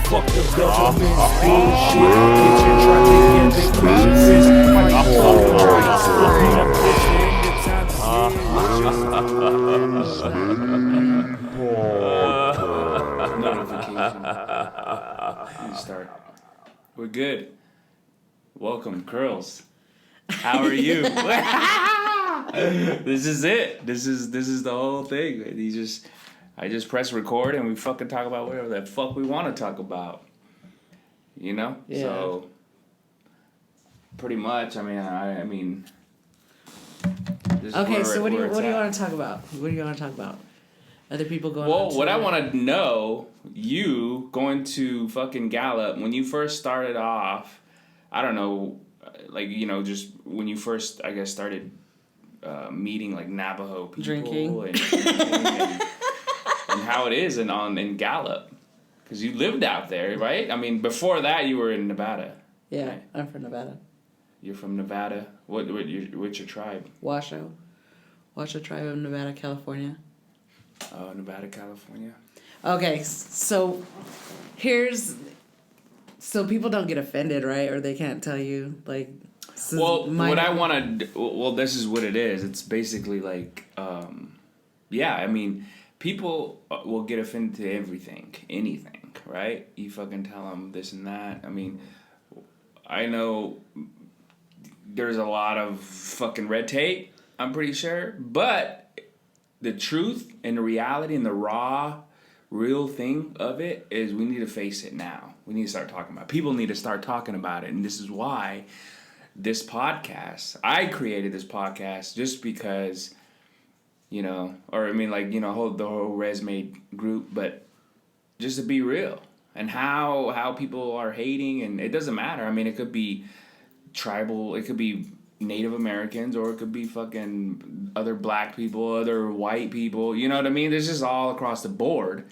Fuck the government bullshit. Get your truck together, get your fist. Fight fucking race. Fucking up this Notification. You start. We're good. Welcome, Curls. How are you? This is it. This is the whole thing. I just press record and we fucking talk about whatever the fuck we want to talk about. You know? Yeah. So pretty much. I mean. Okay, so what do you want to talk about? What do you want to talk about? Other people going. Well, what I want to know, you going to fucking Gallup when you first started off. I don't know, like, you know, just when you first, I guess, started meeting like Navajo people, drinking, and how it is in Gallup, because you lived out there, right? I mean, before that you were in Nevada. Yeah, right? I'm from Nevada. You're from Nevada. What's your tribe? Washoe tribe of Nevada, California. Oh, Nevada, California. Okay, so so people don't get offended, right? Or they can't tell you, like... So this is what it is. It's basically like, I mean, people will get offended to anything, right? You fucking tell them this and that. I mean, I know there's a lot of fucking red tape, I'm pretty sure, but the truth and the reality and the real thing of it is we need to face it now. We need to start talking about it. People need to start talking about it. And this is why this podcast, I created this podcast just because, you know, or I mean, like, you know, the whole Rezmade group, but just to be real and how people are hating, and it doesn't matter. I mean, it could be tribal, it could be Native Americans, or it could be fucking other black people, other white people, you know what I mean? There's just all across the board.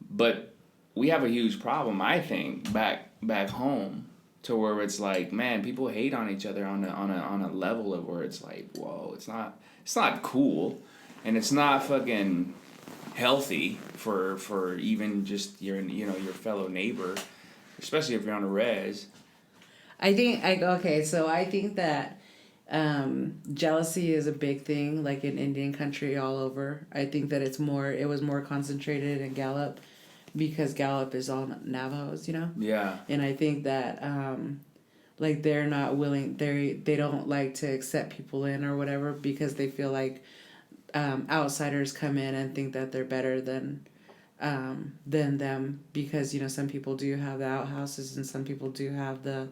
But we have a huge problem, I think, back home, to where it's like, man, people hate on each other on a level of where it's like, whoa, it's not cool, and it's not fucking healthy for even just your fellow neighbor, especially if you're on a res. I think that jealousy is a big thing, like in Indian country all over. I think that it was more concentrated in Gallup because Gallup is all Navajos, you know? Yeah. And I think that, like, they're not willing, they don't like to accept people in or whatever because they feel like outsiders come in and think that they're better than them because, you know, some people do have the outhouses and some people do have the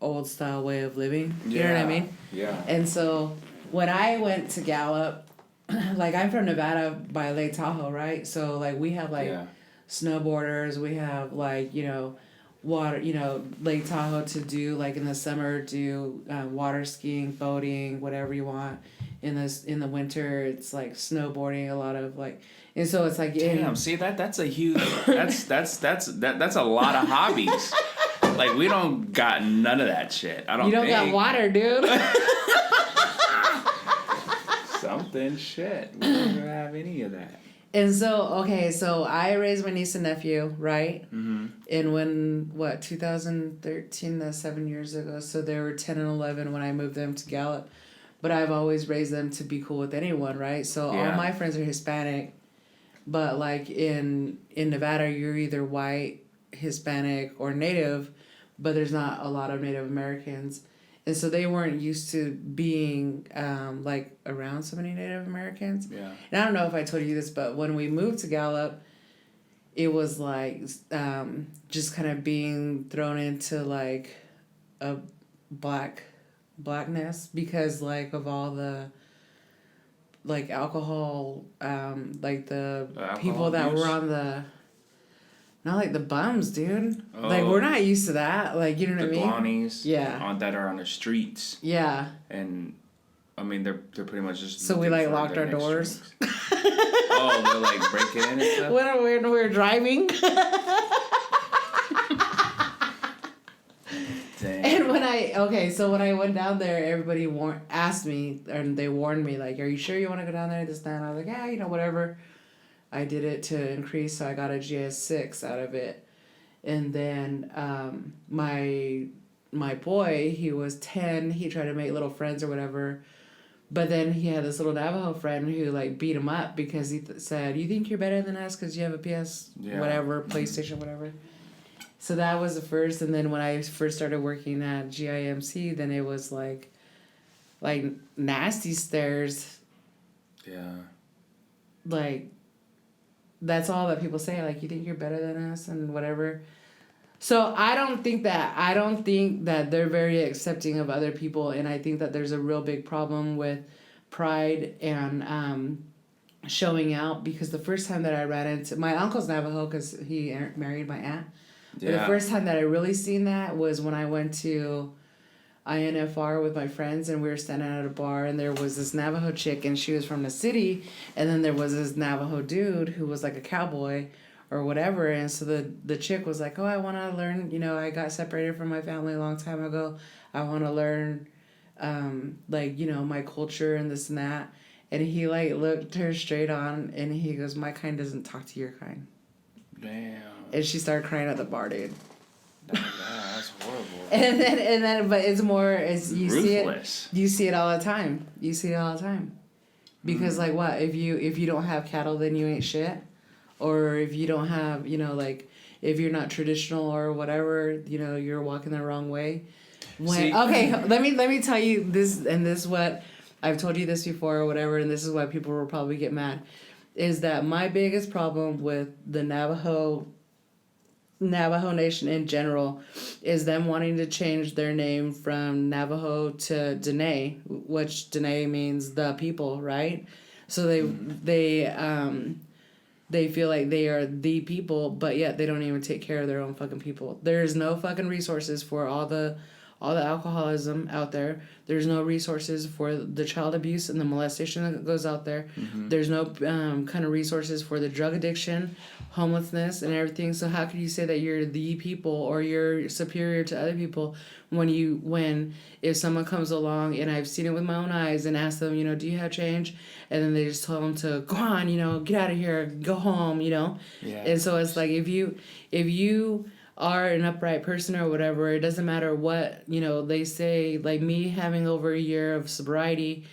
old style way of living. You know what I mean? Yeah. And so when I went to Gallup, like, I'm from Nevada by Lake Tahoe, right? So, like, we have, like, snowboarders. We have, like, you know, water, you know, Lake Tahoe to do, like, in the summer, do water skiing, boating, whatever you want. In the winter, it's, like, snowboarding, a lot of, like... And so it's, like... Damn, see, that's a huge... That's a lot of hobbies. Like, we don't got none of that shit. You don't got water, dude. Something shit. We don't have any of that. And so I raised my niece and nephew, right? Mm-hmm. And when 2013, that's 7 years ago. So they were 10 and 11 when I moved them to Gallup. But I've always raised them to be cool with anyone, right? So all my friends are Hispanic. But, like, in Nevada, you're either white, Hispanic, or Native, but there's not a lot of Native Americans. And so they weren't used to being, like, around so many Native Americans. Yeah. And I don't know if I told you this, but when we moved to Gallup, it was, like, just kind of being thrown into, like, a blackness because, like, of all the... like alcohol, like the people that were on the, not like the bums, dude. Oh, like, we're not used to that. Like, you know what I mean? The blondies. Yeah. That are on the streets. Yeah. And, I mean, they're pretty much just... So we, like, locked our doors. Oh, they're, like, breaking in and stuff? When we were driving. Damn. And when I went down there, everybody asked me, and they warned me, like, are you sure you want to go down there this time? I was like, yeah, you know, whatever. I did it to increase, so I got a GS6 out of it. And then my boy, he was 10. He tried to make little friends or whatever. But then he had this little Navajo friend who like beat him up because he said, "You think you're better than us because you have a PS whatever, PlayStation, whatever." So that was the first. And then when I first started working at GIMC, then it was like nasty stares. Yeah. Like, that's all that people say. Like, you think you're better than us and whatever. So I don't think that they're very accepting of other people, and I think that there's a real big problem with pride and showing out, because the first time that I ran into my uncle's Navajo because he married my aunt. Yeah. But the first time that I really seen that was when I went to INFR with my friends, and we were standing at a bar, and there was this Navajo chick, and she was from the city, and then there was this Navajo dude who was like a cowboy or whatever. And so the chick was like, "Oh, I want to learn, I got separated from my family a long time ago. I want to learn, my culture and this and that." And he, like, looked her straight on, and he goes, "My kind doesn't talk to your kind." Damn. And she started crying at the bar, dude. That's horrible. And then, but it's you ruthless. You see it all the time. Because, like, what? If you don't have cattle, then you ain't shit. Or if you don't have, if you're not traditional or whatever, you're walking the wrong way. Okay, let me tell you this, and this is what I've told you this before or whatever, and this is why people will probably get mad, is that my biggest problem with the Navajo Nation in general is them wanting to change their name from Navajo to Dene, which Dene means the people, right? So they feel like they are the people, but yet they don't even take care of their own fucking people. There's no fucking resources for all the alcoholism out there. There's no resources for the child abuse and the molestation that goes out there. Mm-hmm. There's no kind of resources for the drug addiction, homelessness, and everything. So how can you say that you're the people or you're superior to other people when if someone comes along, and I've seen it with my own eyes, and ask them, do you have change? And then they just tell them to go on, get out of here, go home, Yeah. And so it's like, if you are an upright person or whatever, it doesn't matter what, they say. Like me having over a year of sobriety,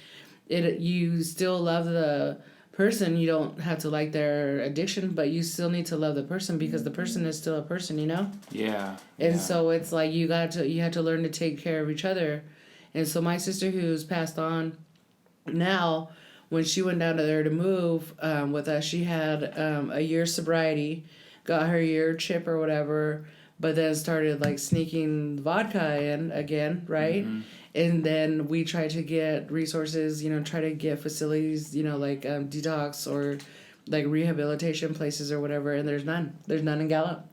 you still love the person. You don't have to like their addiction, but you still need to love the person, because the person is still a person, Yeah. And so it's like you have to learn to take care of each other. And so my sister, who's passed on now, when she went down there to move with us, she had a year's sobriety, got her year chip or whatever, but then started like sneaking vodka in again, right? Mm-hmm. And then we tried to get resources, try to get facilities, like detox or like rehabilitation places or whatever, and there's none in Gallup.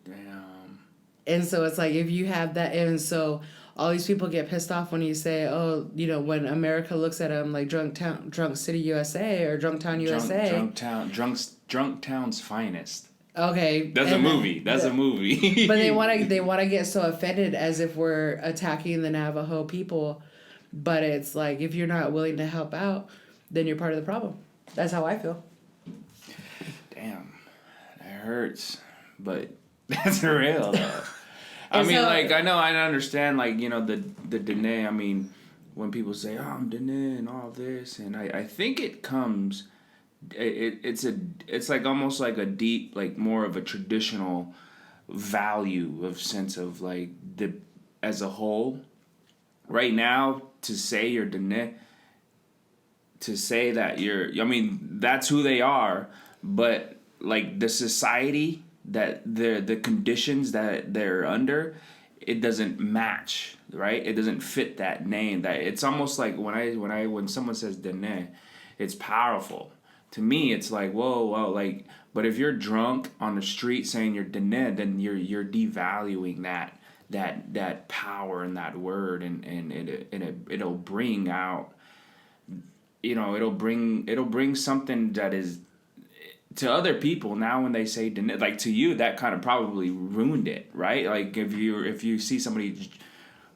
Damn. And so it's like, if you have that, and so all these people get pissed off when you say, oh, when America looks at them like Drunk City USA or Drunk Town USA. Drunk Town's finest. Okay. That's a movie. That's a movie. But they want to get so offended as if we're attacking the Navajo people. But it's like, if you're not willing to help out, then you're part of the problem. That's how I feel. Damn. That hurts. But that's real, though. I understand, like, the Dene. I mean, when people say, "Oh, I'm Dene" and all this, and I think it comes, it's like almost like a deep, like more of a traditional value of sense of like as a whole. Right now, to say you're Dene, to say that that's who they are, but like the society that the conditions that they're under, it doesn't match, right? It doesn't fit that name. That it's almost like when someone says Dene, it's powerful. To me, it's like, whoa, like, but if you're drunk on the street saying you're Dene, then you're devaluing that power in that word, and it'll bring out, it'll bring something that is, to other people now when they say Dene, like to you, that kind of probably ruined it, right? Like if you see somebody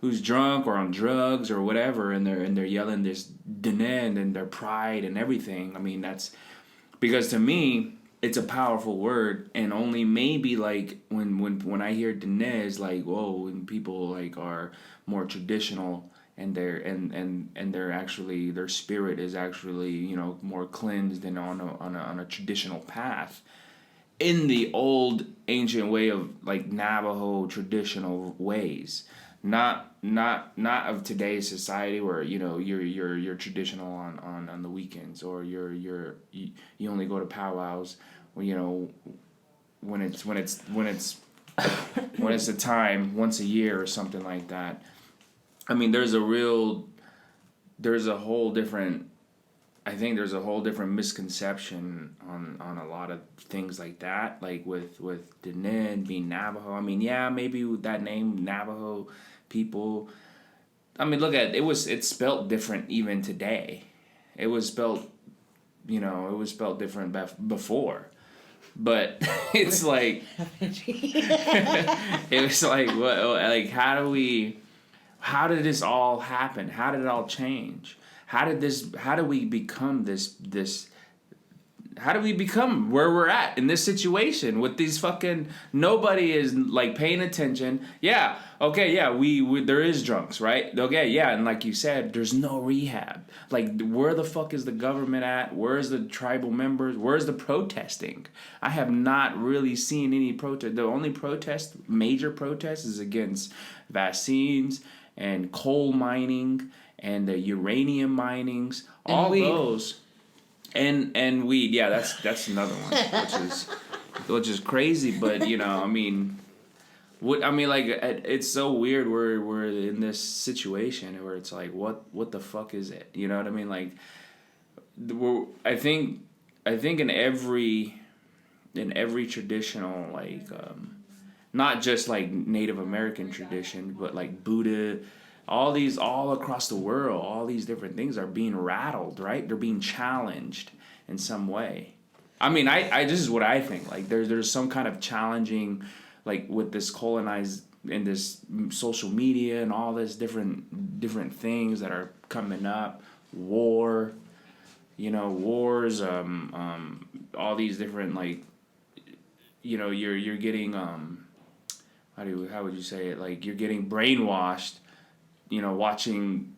who's drunk or on drugs or whatever, and they're yelling this Dene and their pride and everything. I mean, Because to me, it's a powerful word, and only maybe like when I hear Diné, like, whoa, when people like are more traditional and they're actually, their spirit is actually, you know, more cleansed and on a traditional path in the old ancient way of like Navajo traditional ways, not of today's society where, you know, you're traditional on the weekends, or you only go to powwows when, you know, when it's a time once a year or something like that. I mean, there's a whole different misconception on a lot of things like that, like with Diné being Navajo. I mean, yeah, maybe with that name, Navajo people. I mean, look at it's spelt different even today. It was spelt different before, but it's like it was like, what, like, how did this all happen? How did it all change? How do we become how do we become where we're at in this situation with these fucking, nobody is like paying attention. Yeah, okay, yeah, we there is drunks, right? Okay, yeah, and like you said, there's no rehab. Like, where the fuck is the government at? Where's the tribal members? Where's the protesting? I have not really seen any protest. The only major protest is against vaccines and coal mining and the uranium minings, and all weed. Those, and weed. Yeah, that's another one, which is crazy. But, you know, I mean, like, it's so weird. We're in this situation where it's like, what the fuck is it? You know what I mean? Like, I think in every traditional, like, not just like Native American tradition, but like Buddha. All across the world, all these different things are being rattled, right? They're being challenged in some way. I mean, I this is what I think. Like, there's some kind of challenging, like, with this colonized and this social media and all this different things that are coming up. Wars, all these different, like, you know, you're getting how would you say it? Like, you're getting brainwashed, you know, watching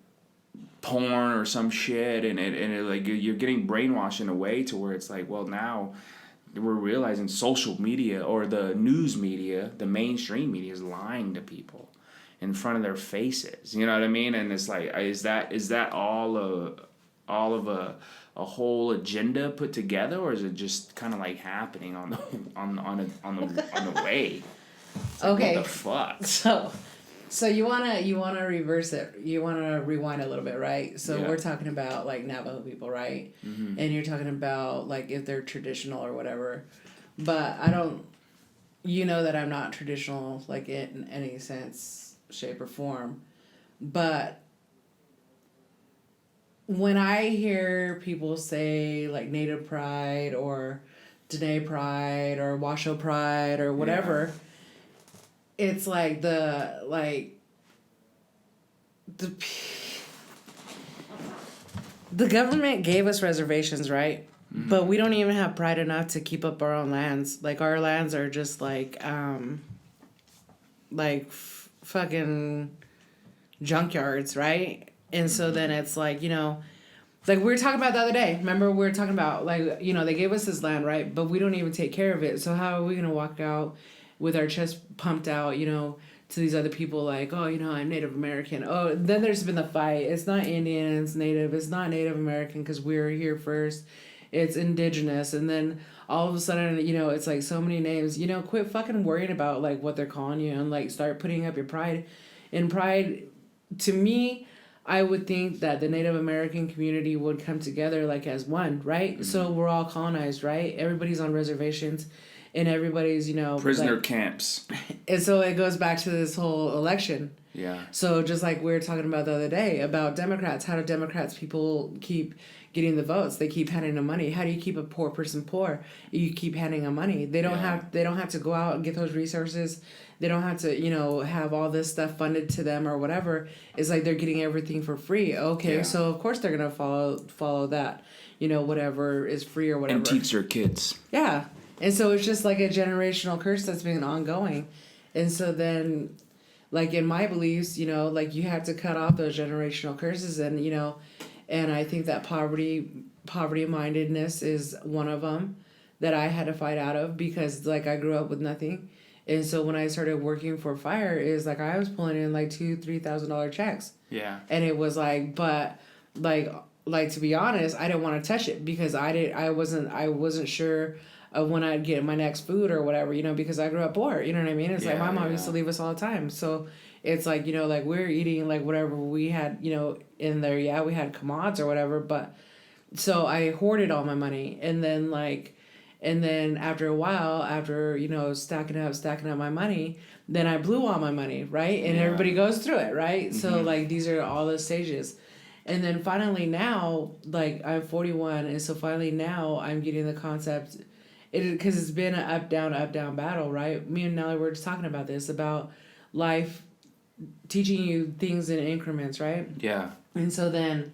porn or some shit, and it like, you're getting brainwashed in a way to where it's like, well, now we're realizing social media or the news media, the mainstream media, is lying to people in front of their faces. You know what I mean? And it's like, is that all of a whole agenda put together, or is it just kind of like happening on the way? It's like, okay. What the fuck? So you wanna reverse it. You wanna rewind a little bit, right? So yeah. We're talking about like Navajo people, right? Mm-hmm. And you're talking about like if they're traditional or whatever. But you know that I'm not traditional, like, in any sense, shape, or form. But when I hear people say like Native pride or Diné pride or Washoe pride or whatever. Yeah. It's like the government gave us reservations, right? Mm-hmm. But we don't even have pride enough to keep up our own lands. Like, our lands are just like fucking junkyards, right? And so then it's like, you know, like we were talking about the other day. Remember, we were talking about, like, you know, they gave us this land, right? But we don't even take care of it. So how are we gonna walk out with our chest pumped out, you know, to these other people like, oh, you know, I'm Native American. Oh, then there's been the fight. It's not Indian, it's Native. It's not Native American because we were here first. It's indigenous. And then all of a sudden, you know, it's like so many names. You know, quit fucking worrying about, like, what they're calling you and, like, start putting up your pride. And pride, to me, I would think that the Native American community would come together, like, as one, right? Mm-hmm. So we're all colonized, right? Everybody's on reservations. And everybody's, you know... prisoner camps. And so it goes back to this whole election. Yeah. So just like we were talking about the other day about Democrats, how do Democrats people keep getting the votes? They keep handing them money. How do you keep a poor person poor? You keep handing them money. They don't have to go out and get those resources. They don't have to, you know, have all this stuff funded to them or whatever. It's like they're getting everything for free. Okay, so of course they're going to follow that. whatever is free or whatever. And teach their kids. Yeah. And so it's just like a generational curse that's been ongoing. And so then, like in my beliefs, you have to cut off those generational curses and, and I think that poverty-mindedness is one of them that I had to fight out of because, like, I grew up with nothing. And so when I started working for fire, is like I was pulling in like $2,000-$3,000 checks. Yeah. And it was like, but like to be honest, I didn't want to touch it because I wasn't sure of when I'd get my next food or whatever, because I grew up poor. You know what I mean? It's like my mom used to leave us all the time. So it's like, like we're eating like whatever we had, in there. Yeah, we had commods or whatever, but so I hoarded all my money, and then after a while, after, stacking up my money, then I blew all my money, right? And everybody goes through it, right? Mm-hmm. So, like, these are all the stages. And then finally now, like, I'm 41, and so finally now I'm getting the concept, because it's been an up, down battle, right? Me and Nelly were just talking about this, about life teaching you things in increments, right? Yeah. And so then,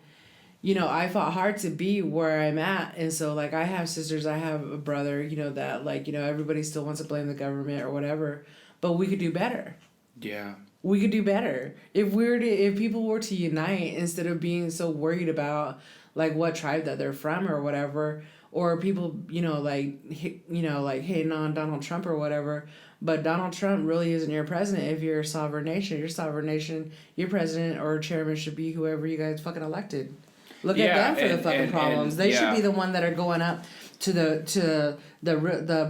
I fought hard to be where I'm at. And so, like, I have sisters, I have a brother, that, like, everybody still wants to blame the government or whatever. But we could do better. Yeah. We could do better. If people were to unite instead of being so worried about, like, what tribe that they're from or whatever. Or people, hating on Donald Trump or whatever. But Donald Trump really isn't your president if you're a sovereign nation. Your sovereign nation, your president or chairman should be whoever you guys fucking elected. Look at them for the fucking problems. They should be the one that are going up to the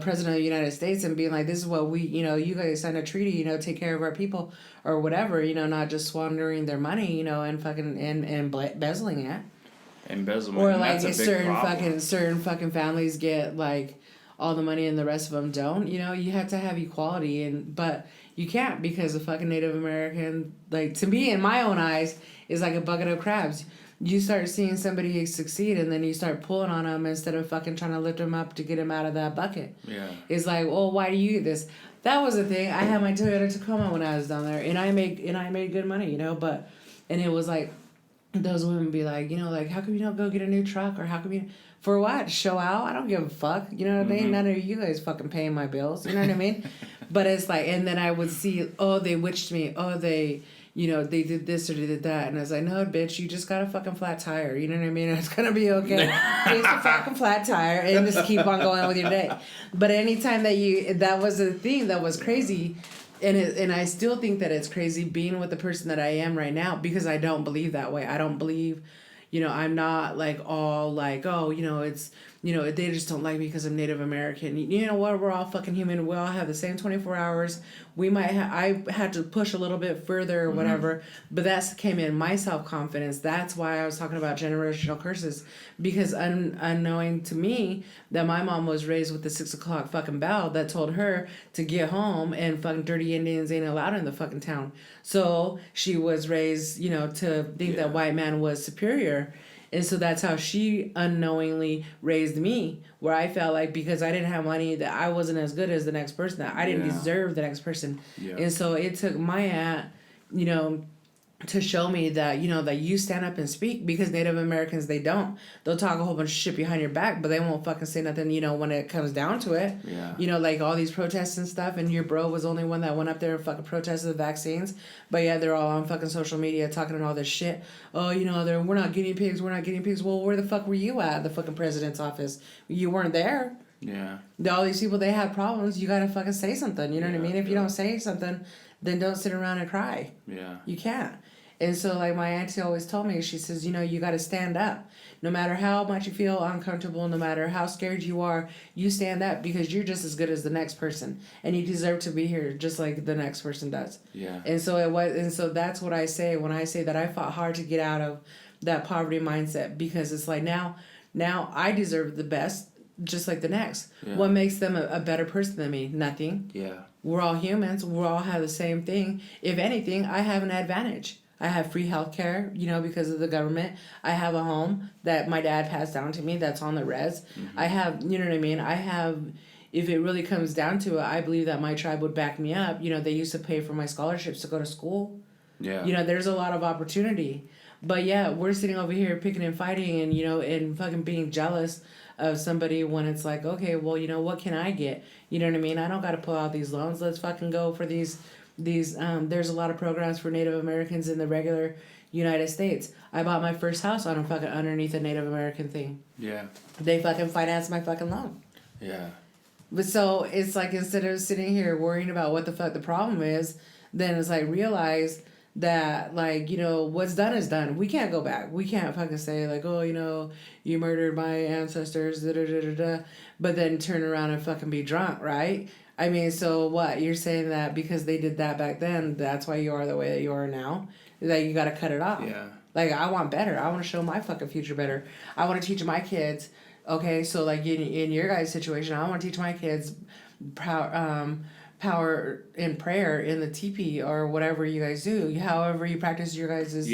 president of the United States and being like, this is what we, you guys signed a treaty, take care of our people or whatever, not just squandering their money, and fucking and embezzling it. Embezzlement. Or like that's a certain fucking families get like all the money and the rest of them don't. You have to have equality, but you can't because the fucking Native American, like, to me in my own eyes, is like a bucket of crabs. You start seeing somebody succeed and then you start pulling on them instead of fucking trying to lift them up to get them out of that bucket. Yeah. It's like, well, why do you get this? That was the thing. I had my Toyota Tacoma when I was down there, and I made good money, but, and it was like, those women be like, like, how come you don't go get a new truck, or how come you, for what? Show out? I don't give a fuck. You know what I mean? None of you guys fucking paying my bills. You know what I mean? But it's like, and then I would see, oh, they witched me. Oh, they they did this or they did that. And I was like, no, bitch, you just got a fucking flat tire. You know what I mean? It's going to be okay. Fix a fucking flat tire and just keep on going with your day. But anytime that was a thing that was crazy, and I still think that it's crazy being with the person that I am right now, because I don't believe that way. I don't believe, I'm not like all like, oh, it's, they just don't like me because I'm Native American. You know what? We're all fucking human. We all have the same 24 hours. We might I had to push a little bit further or whatever, but that came in my self-confidence. That's why I was talking about generational curses, because unknowing to me that my mom was raised with the 6 o'clock fucking bell that told her to get home, and fucking dirty Indians ain't allowed in the fucking town. So she was raised, to think that white man was superior. And so that's how she unknowingly raised me, where I felt like because I didn't have money that I wasn't as good as the next person, that I didn't deserve the next person. Yeah. And so it took my aunt, to show me that, that you stand up and speak, because Native Americans, they don't. They'll talk a whole bunch of shit behind your back, but they won't fucking say nothing, when it comes down to it. Yeah. Like all these protests and stuff, and your bro was the only one that went up there and fucking protested the vaccines. But yeah, they're all on fucking social media talking and all this shit. Oh, we're not guinea pigs, we're not guinea pigs. Well, where the fuck were you at the fucking president's office? You weren't there. Yeah. All these people, they have problems. You gotta fucking say something. You know what I mean? If you don't say something, then don't sit around and cry. Yeah. You can't. And so, like, my auntie always told me, she says, you got to stand up. No matter how much you feel uncomfortable, no matter how scared you are, you stand up, because you're just as good as the next person. And you deserve to be here just like the next person does. Yeah. And so that's what I say when I say that I fought hard to get out of that poverty mindset, because it's like now I deserve the best just like the next. Yeah. What makes them a better person than me? Nothing. Yeah. We're all humans. We all have the same thing. If anything, I have an advantage. I have free health care, because of the government. I have a home that my dad passed down to me that's on the res. Mm-hmm. I have, you know what I mean? I have, if it really comes down to it, I believe that my tribe would back me up. They used to pay for my scholarships to go to school. Yeah. There's a lot of opportunity. But yeah, we're sitting over here picking and fighting and, and fucking being jealous of somebody when it's like, okay, well, what can I get? You know what I mean? I don't got to pull out these loans. Let's fucking go for these, there's a lot of programs for Native Americans in the regular United States. I bought my first house on a fucking underneath a Native American thing. Yeah. They fucking financed my fucking loan. Yeah. But so it's like, instead of sitting here worrying about what the fuck the problem is, then it's like, realize that, like, what's done is done. We can't go back. We can't fucking say, like, oh, you murdered my ancestors, da da da da da, but then turn around and fucking be drunk, right? I mean, so what? You're saying that because they did that back then, that's why you are the way that you are now? That you gotta cut it off. Yeah. Like, I want better. I want to show my fucking future better. I want to teach my kids, okay, so, like, in your guys' situation, I want to teach my kids power in prayer in the teepee or whatever you guys do, however you practice your guys'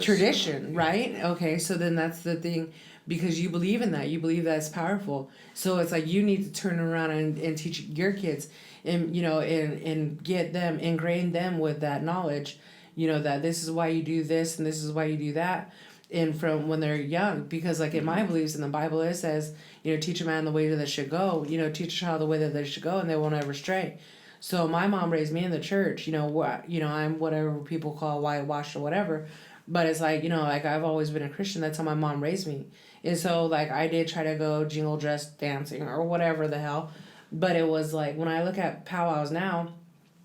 tradition, right? Okay, so then that's the thing, because you believe in that. You believe that's powerful. So it's like, you need to turn around and teach your kids and, and get them, ingrain them with that knowledge, that this is why you do this and this is why you do that. And from when they're young, because like in my beliefs in the Bible, it says, teach a man the way that they should go, teach a child the way that they should go, and they won't ever stray. So my mom raised me in the church, I'm whatever people call whitewashed or whatever, but it's like, like I've always been a Christian. That's how my mom raised me. And so like I did try to go jingle dress dancing or whatever the hell, but it was like, when I look at powwows now,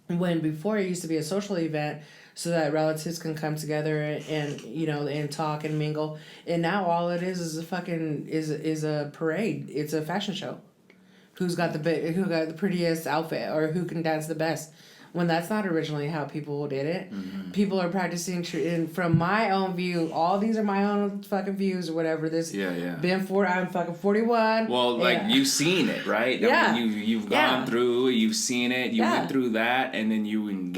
when before it used to be a social event so that relatives can come together and and talk and mingle, and now all it is a fucking is a parade. It's a fashion show. Who got the prettiest outfit or who can dance the best? When that's not originally how people did it. Mm-hmm. People are practicing, and from my own view, all these are my own fucking views or whatever. This I'm fucking 41. Well, like you've seen it, right? Yeah. I mean, you've gone through, you've seen it, you went through that, and then you went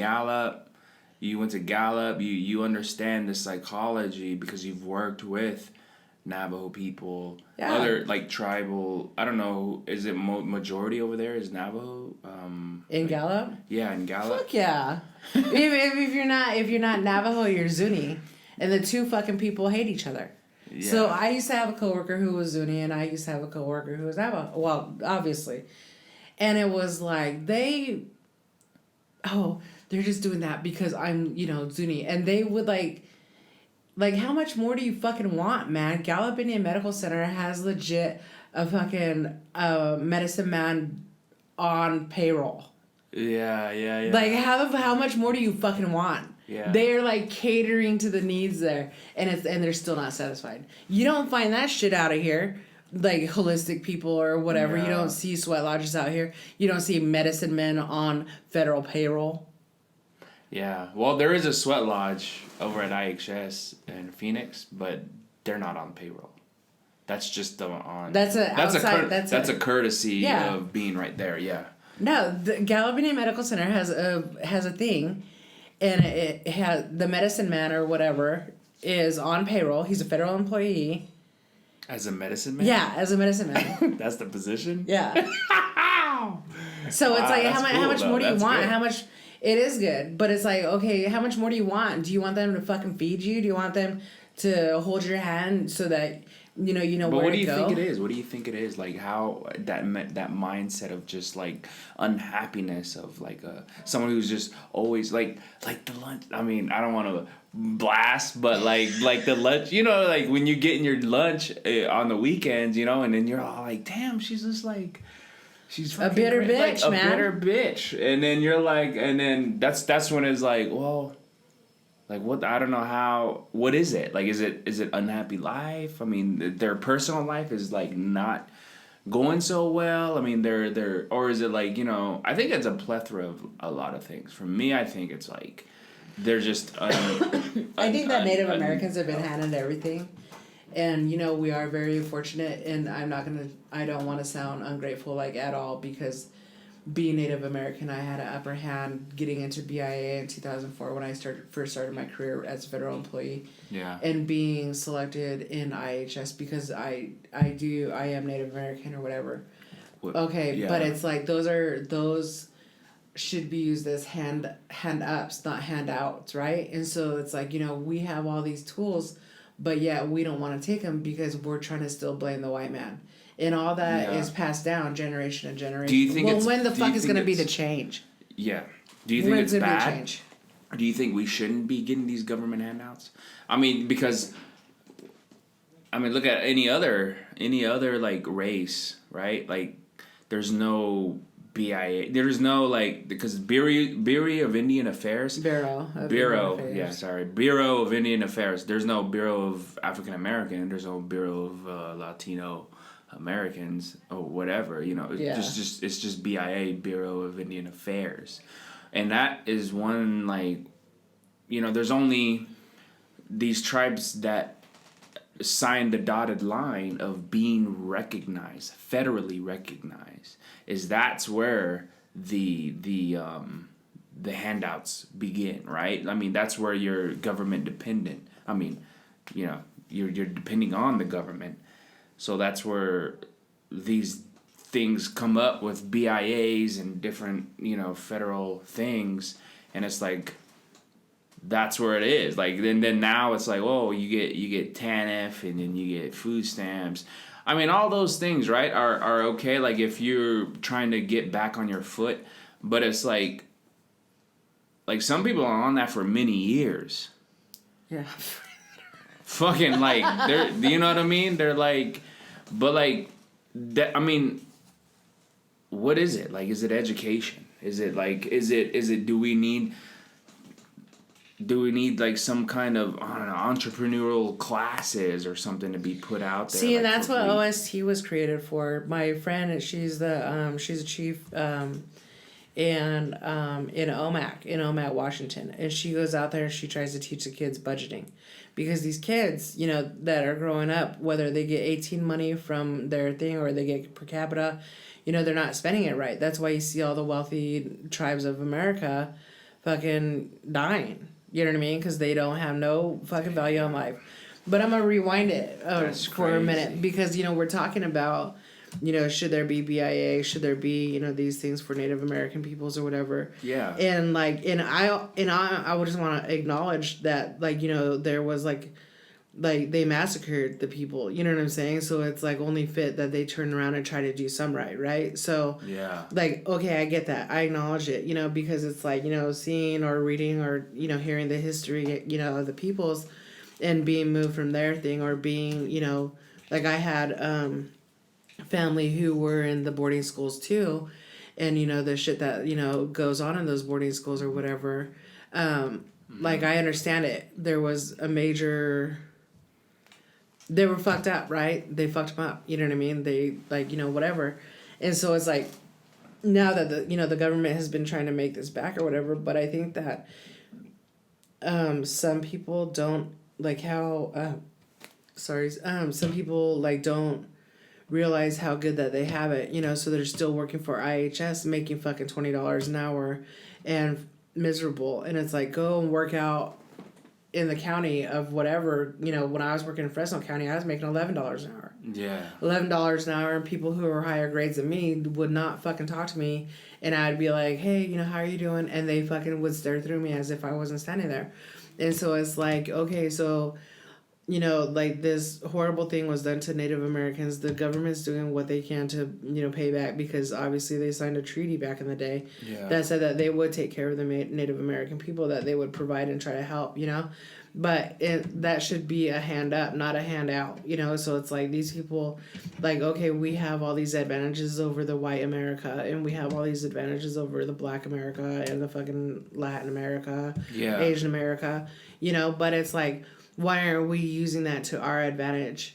to Gallup, you understand the psychology because you've worked with Navajo people, other like tribal. I don't know. Is it majority over there? Is Navajo? In Gallup? Yeah, in Gallup. Fuck yeah! if you're not Navajo, you're Zuni, and the two fucking people hate each other. Yeah. So I used to have a coworker who was Zuni, and I used to have a coworker who was Navajo. Well, obviously, and it was like they're just doing that because I'm Zuni, and they would like, how much more do you fucking want, man? Gallup Indian Medical Center has legit a fucking medicine man on payroll. Yeah. Like, how much more do you fucking want? Yeah. They're, like, catering to the needs there, and they're still not satisfied. You don't find that shit out of here. Like, holistic people or whatever. No. You don't see sweat lodges out here. You don't see medicine men on federal payroll. Yeah, well, there is a sweat lodge over at IHS in Phoenix, but they're not on payroll. That's just on. That's a courtesy of being right there. Yeah. No, the Gallup Indian Medical Center has a thing, and it has the medicine man or whatever is on payroll. He's a federal employee. As a medicine man. Yeah, as a medicine man. That's the position. Yeah. So it's like how much more do you want? Good. How much. It is good, but it's like, okay, how much more do you want? Do you want them to fucking feed you? Do you want them to hold your hand so that you know but where to go? What do you think it is? What do you think it is? Like how that mindset of just like unhappiness of like someone who's just always like the lunch. I mean, I don't want to blast, but like the lunch. Like when you get in your lunch on the weekends, and then you're all like, damn, she's just like. She's a bitter bitch, man. A bitter bitch, and then you're like, and then that's when it's like, well, like what? I don't know how. What is it? Like, is it unhappy life? I mean, their personal life is like not going so well. I mean, they're or is it like I think it's a plethora of a lot of things. For me, I think it's like they're just. I think that Native Americans have been handed everything. And, we are very fortunate, and I don't want to sound ungrateful, like, at all, because being Native American, I had an upper hand getting into BIA in 2004 when I first started my career as a federal employee. Yeah. And being selected in IHS because I am Native American or whatever. Okay, yeah. But it's like those should be used as hand ups, not handouts, right? And so it's like, we have all these tools, but yet we don't want to take them because we're trying to still blame the white man. And all that is passed down generation to generation. Do you think when the fuck is going to be the change? Yeah. Do you think it's bad? Do you think we shouldn't be getting these government handouts? I mean, because look at any other like race, right? Like, there's no BIA. There's no like, because Bureau of Indian Affairs. Bureau of Indian Affairs. There's no Bureau of African American. There's no Bureau of Latino Americans or whatever. It's just BIA, Bureau of Indian Affairs, and that is one, like, there's only these tribes that signed the dotted line of being recognized, federally recognized. That's where the handouts begin, right? I mean, that's where you're government dependent. I mean, you're depending on the government. So that's where these things come up with BIAs and different, federal things, and it's like, that's where it is. Like, then now it's like, oh, you get TANF, and then you get food stamps. I mean, all those things, right, are okay, like, if you're trying to get back on your foot, but it's like some people are on that for many years. Yeah. Fucking, like, they're, you know what I mean? They're like, but like, that, I mean, what is it? Like, is it education? Is it like, is it, do we need like some kind of, I don't know, entrepreneurial classes or something to be put out there? See, like, that's what OST was created for. My friend, she's a chief in Omak, Washington, and she goes out there and she tries to teach the kids budgeting, because these kids, that are growing up, whether they get 18 money from their thing or they get per capita, they're not spending it right. That's why you see all the wealthy tribes of America fucking dying. You know what I mean? Because they don't have no fucking value on life. But I'm going to rewind it for a minute, because, we're talking about, should there be BIA? Should there be, these things for Native American peoples or whatever? Yeah. And, like, I would just want to acknowledge that, like, there was, like, they massacred the people, you know what I'm saying? So it's, like, only fit that they turn around and try to do some right? So, yeah, like, okay, I get that. I acknowledge it, because it's, like, seeing or reading or, hearing the history, of the peoples and being moved from their thing, or being, like, I had family who were in the boarding schools too, and, the shit that, goes on in those boarding schools or whatever. Like, I understand it. There was a major... They were fucked up, right? They fucked them up. You know what I mean? They, like, whatever. And so it's like, now that the government has been trying to make this back or whatever, but I think that some people don't, like, how, some people, like, don't realize how good that they have it, so they're still working for IHS, making fucking $20 an hour and miserable. And it's like, go and work out in the county of whatever, when I was working in Fresno County, I was making $11 an hour. Yeah. $11 an hour, and people who were higher grades than me would not fucking talk to me, and I'd be like, hey, how are you doing? And they fucking would stare through me as if I wasn't standing there. And so it's like, okay, so, like, this horrible thing was done to Native Americans. The government's doing what they can to, pay back, because obviously they signed a treaty back in the day that said that they would take care of the Native American people, that they would provide and try to help, But that should be a hand up, not a handout, So it's like, these people, like, okay, we have all these advantages over the white America, and we have all these advantages over the black America and the fucking Latin America, Asian America, But it's like, why aren't we using that to our advantage?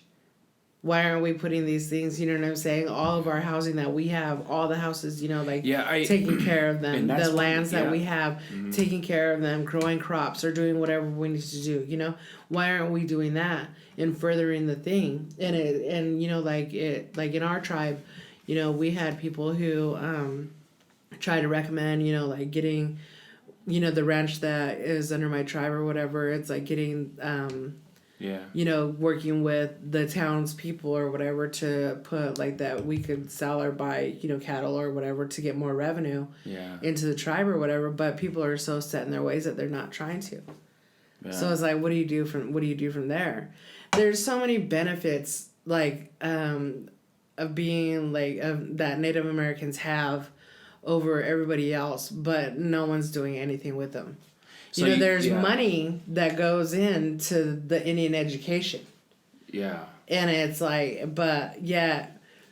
Why aren't we putting these things, you know what I'm saying? All of our housing that we have, all the houses, taking care of them, the lands that we have, taking care of them, growing crops or doing whatever we need to do, Why aren't we doing that and furthering the thing? And like in our tribe, we had people who try to recommend, like getting, the ranch that is under my tribe or whatever. It's like getting Working with the townspeople or whatever to put like that we could sell or buy, cattle or whatever to get more revenue into the tribe or whatever. But people are so set in their ways that they're not trying to. Yeah. So it's like, what do you do from there? There's so many benefits like of being like that Native Americans have over everybody else, but no one's doing anything with them. So there's money that goes into the Indian education. Yeah. And it's like, but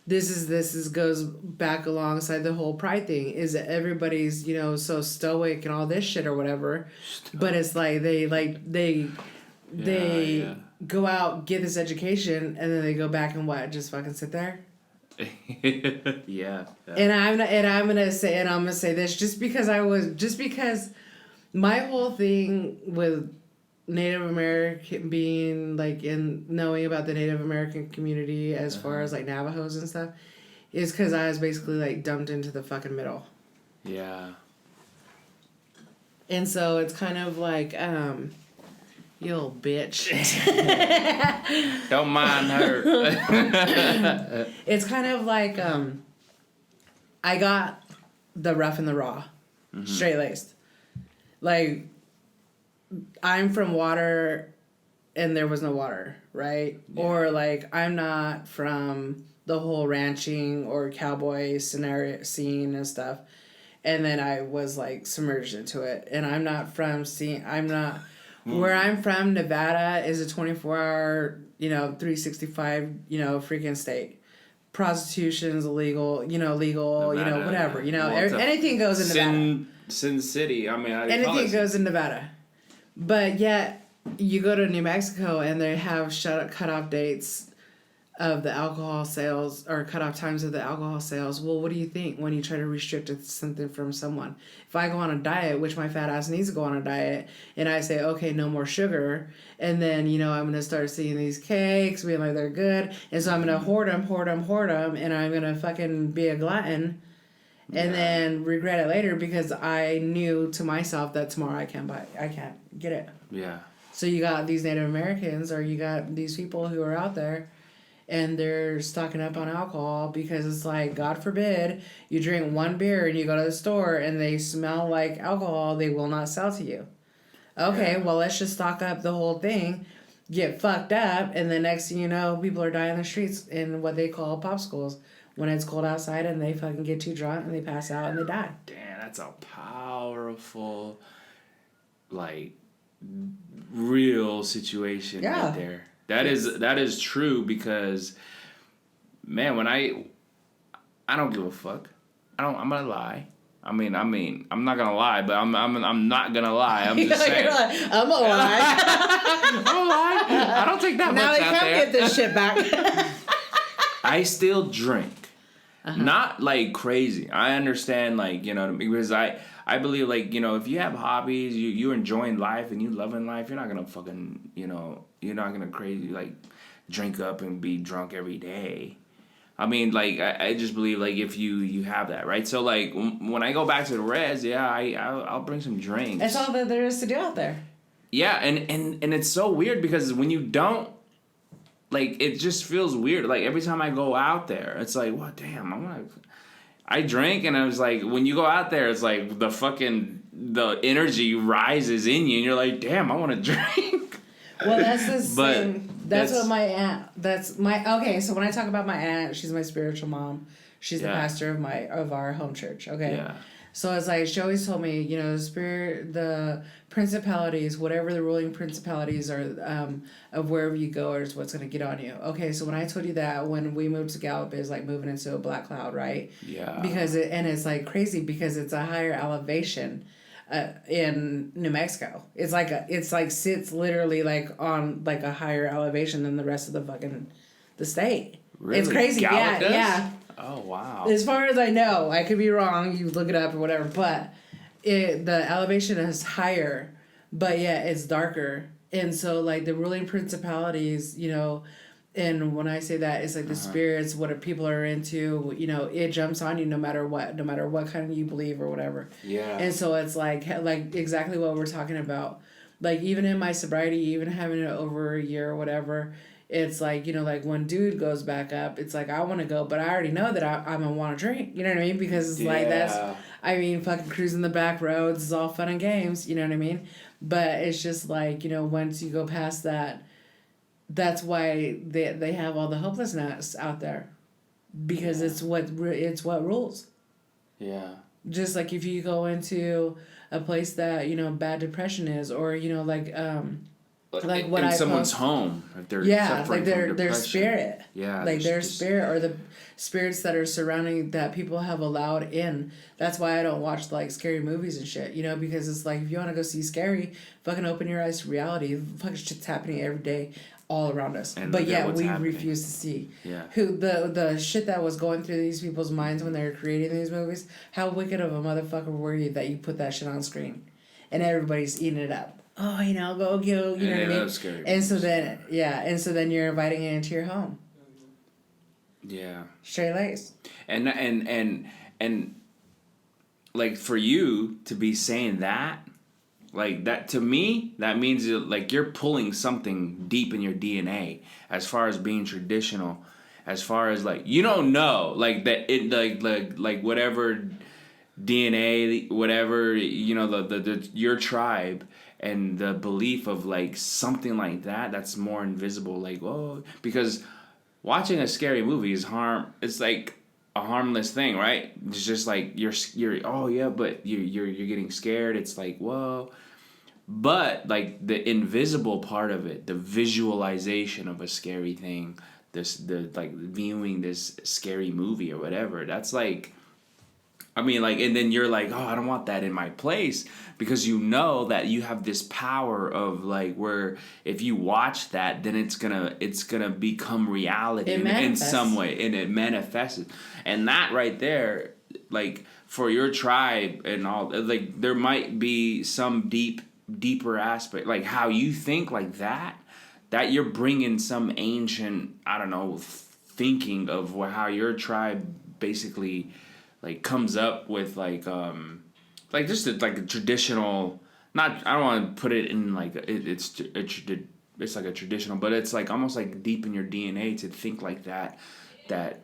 this goes back alongside the whole pride thing, is that everybody's, so stoic and all this shit or whatever. But it's like they go out, get this education, and then they go back and just fucking sit there. Yeah. And I'm gonna say this just because my whole thing with Native American being like in knowing about the Native American community as far as like Navajos and stuff is because I was basically like dumped into the fucking middle. Yeah. And so it's kind of like you old bitch. Don't mind her. It's kind of like I got the rough and the raw, straight laced. Like, I'm from water and there was no water, right? Yeah. Or like I'm not from the whole ranching or cowboy scenario scene and stuff, and then I was like submerged into it. And I'm not from where I'm from. Nevada is a 24-hour, 365, freaking state. Prostitution's illegal, legal, Nevada, whatever, anything goes in Nevada. Sin City, I mean, anything goes in Nevada. But yet, you go to New Mexico and they have cutoff dates of the alcohol sales or cutoff times of the alcohol sales. Well, what do you think when you try to restrict something from someone? If I go on a diet, which my fat ass needs to go on a diet, and I say, okay, no more sugar, and then, I'm going to start seeing these cakes, being like they're good, and so I'm going to hoard them, and I'm going to fucking be a glutton, and then regret it later because I knew to myself that tomorrow I can't get it. Yeah. So you got these Native Americans or you got these people who are out there and they're stocking up on alcohol because it's like, God forbid, you drink one beer and you go to the store and they smell like alcohol, they will not sell to you. Okay, well, let's just stock up the whole thing, get fucked up, and the next thing you know, people are dying in the streets in what they call popsicles. When it's cold outside and they fucking get too drunk and they pass out and they die. Damn, that's a powerful, real situation right there. That is true because, man, when I don't give a fuck. I'm gonna lie. I'm not gonna lie, but I'm not gonna lie. I'm just saying. I'm gonna lie. I'm gonna lie. I don't take that much out there. Now they come get this shit back. I still drink. Not like crazy. I understand, because I believe, if you have hobbies, you're enjoying life and you loving life, you're not gonna fucking, you're not gonna crazy, drink up and be drunk every day. I just believe, if you have that, right? So, when I go back to the res, I'll bring some drinks. That's all that there is to do out there. Yeah, and it's so weird because when you don't, it just feels weird. Every time I go out there, it's like, what, damn, I drink, and I was like, when you go out there, it's like the energy rises in you, and you're like, damn, I want to drink. Well, that's the same. That's what my aunt, okay, so when I talk about my aunt, she's my spiritual mom. She's the pastor of our home church, okay? Yeah. So it's like, she always told me, the principalities, whatever the ruling principalities are of wherever you go is what's going to get on you. Okay, so when I told you that, when we moved to Gallup, is like moving into a black cloud, right? Yeah. Because it's like crazy because it's a higher elevation in New Mexico. It's like sits literally on a higher elevation than the rest of the state. Really? It's crazy. Gallup does? Yeah. Oh, wow. As far as I know, I could be wrong, you look it up or whatever, but the elevation is higher, but it's darker. And so, the ruling principalities, and when I say that, it's the spirits, what people are into, it jumps on you no matter what kind of you believe or whatever. Yeah. And so it's like exactly what we're talking about. like even in my sobriety, even having it over a year or whatever, it's like, you know, like when dude goes back up, it's like I want to go, but I already know that I'm gonna want to drink. You know what I mean? Because it's like I mean, fucking cruising the back roads is all fun and games. You know what I mean? But it's just like, you know, once you go past that, that's why they have all the hopelessness out there, because it's what rules. Yeah. Just like if you go into a place that, you know, bad depression is, or, you know, like what in I someone's post, home, if they're like from their spirit, like their spirit, or the spirits that are surrounding that people have allowed in. That's why I don't watch like scary movies and shit, you know, because it's like if you want to go see scary, fucking open your eyes to reality. Fucking shit's happening every day all around us, but yet we refuse to see who the shit that was going through these people's minds when they were creating these movies. How wicked of a motherfucker were you that you put that shit on screen and everybody's eating it up? Oh, you know, go, you know what I mean? Scary and so then you're inviting it into your home. Yeah. Straight lace. And like for you to be saying that, like that, to me, that means like you're pulling something deep in your DNA as far as being traditional, as far as like you don't know like that it like whatever DNA, whatever, you know, the your tribe and the belief of like something like that's more invisible, like, whoa, because watching a scary movie it's like a harmless thing, right? It's just like you're oh yeah, but you're getting scared. It's like, whoa. But like the invisible part of it, the visualization of a scary thing, the like viewing this scary movie or whatever, that's like, I mean, like, and then you're like, oh, I don't want that in my place, because you know that you have this power of like where if you watch that, then it's gonna become reality in some way, and it manifests. And that right there, like for your tribe and all, like there might be some deeper aspect, like how you think like that you're bringing some ancient, I don't know, thinking of how your tribe basically like comes up with like just like a traditional, not, I don't want to put it in like it's like a traditional, but it's like almost like deep in your DNA to think like that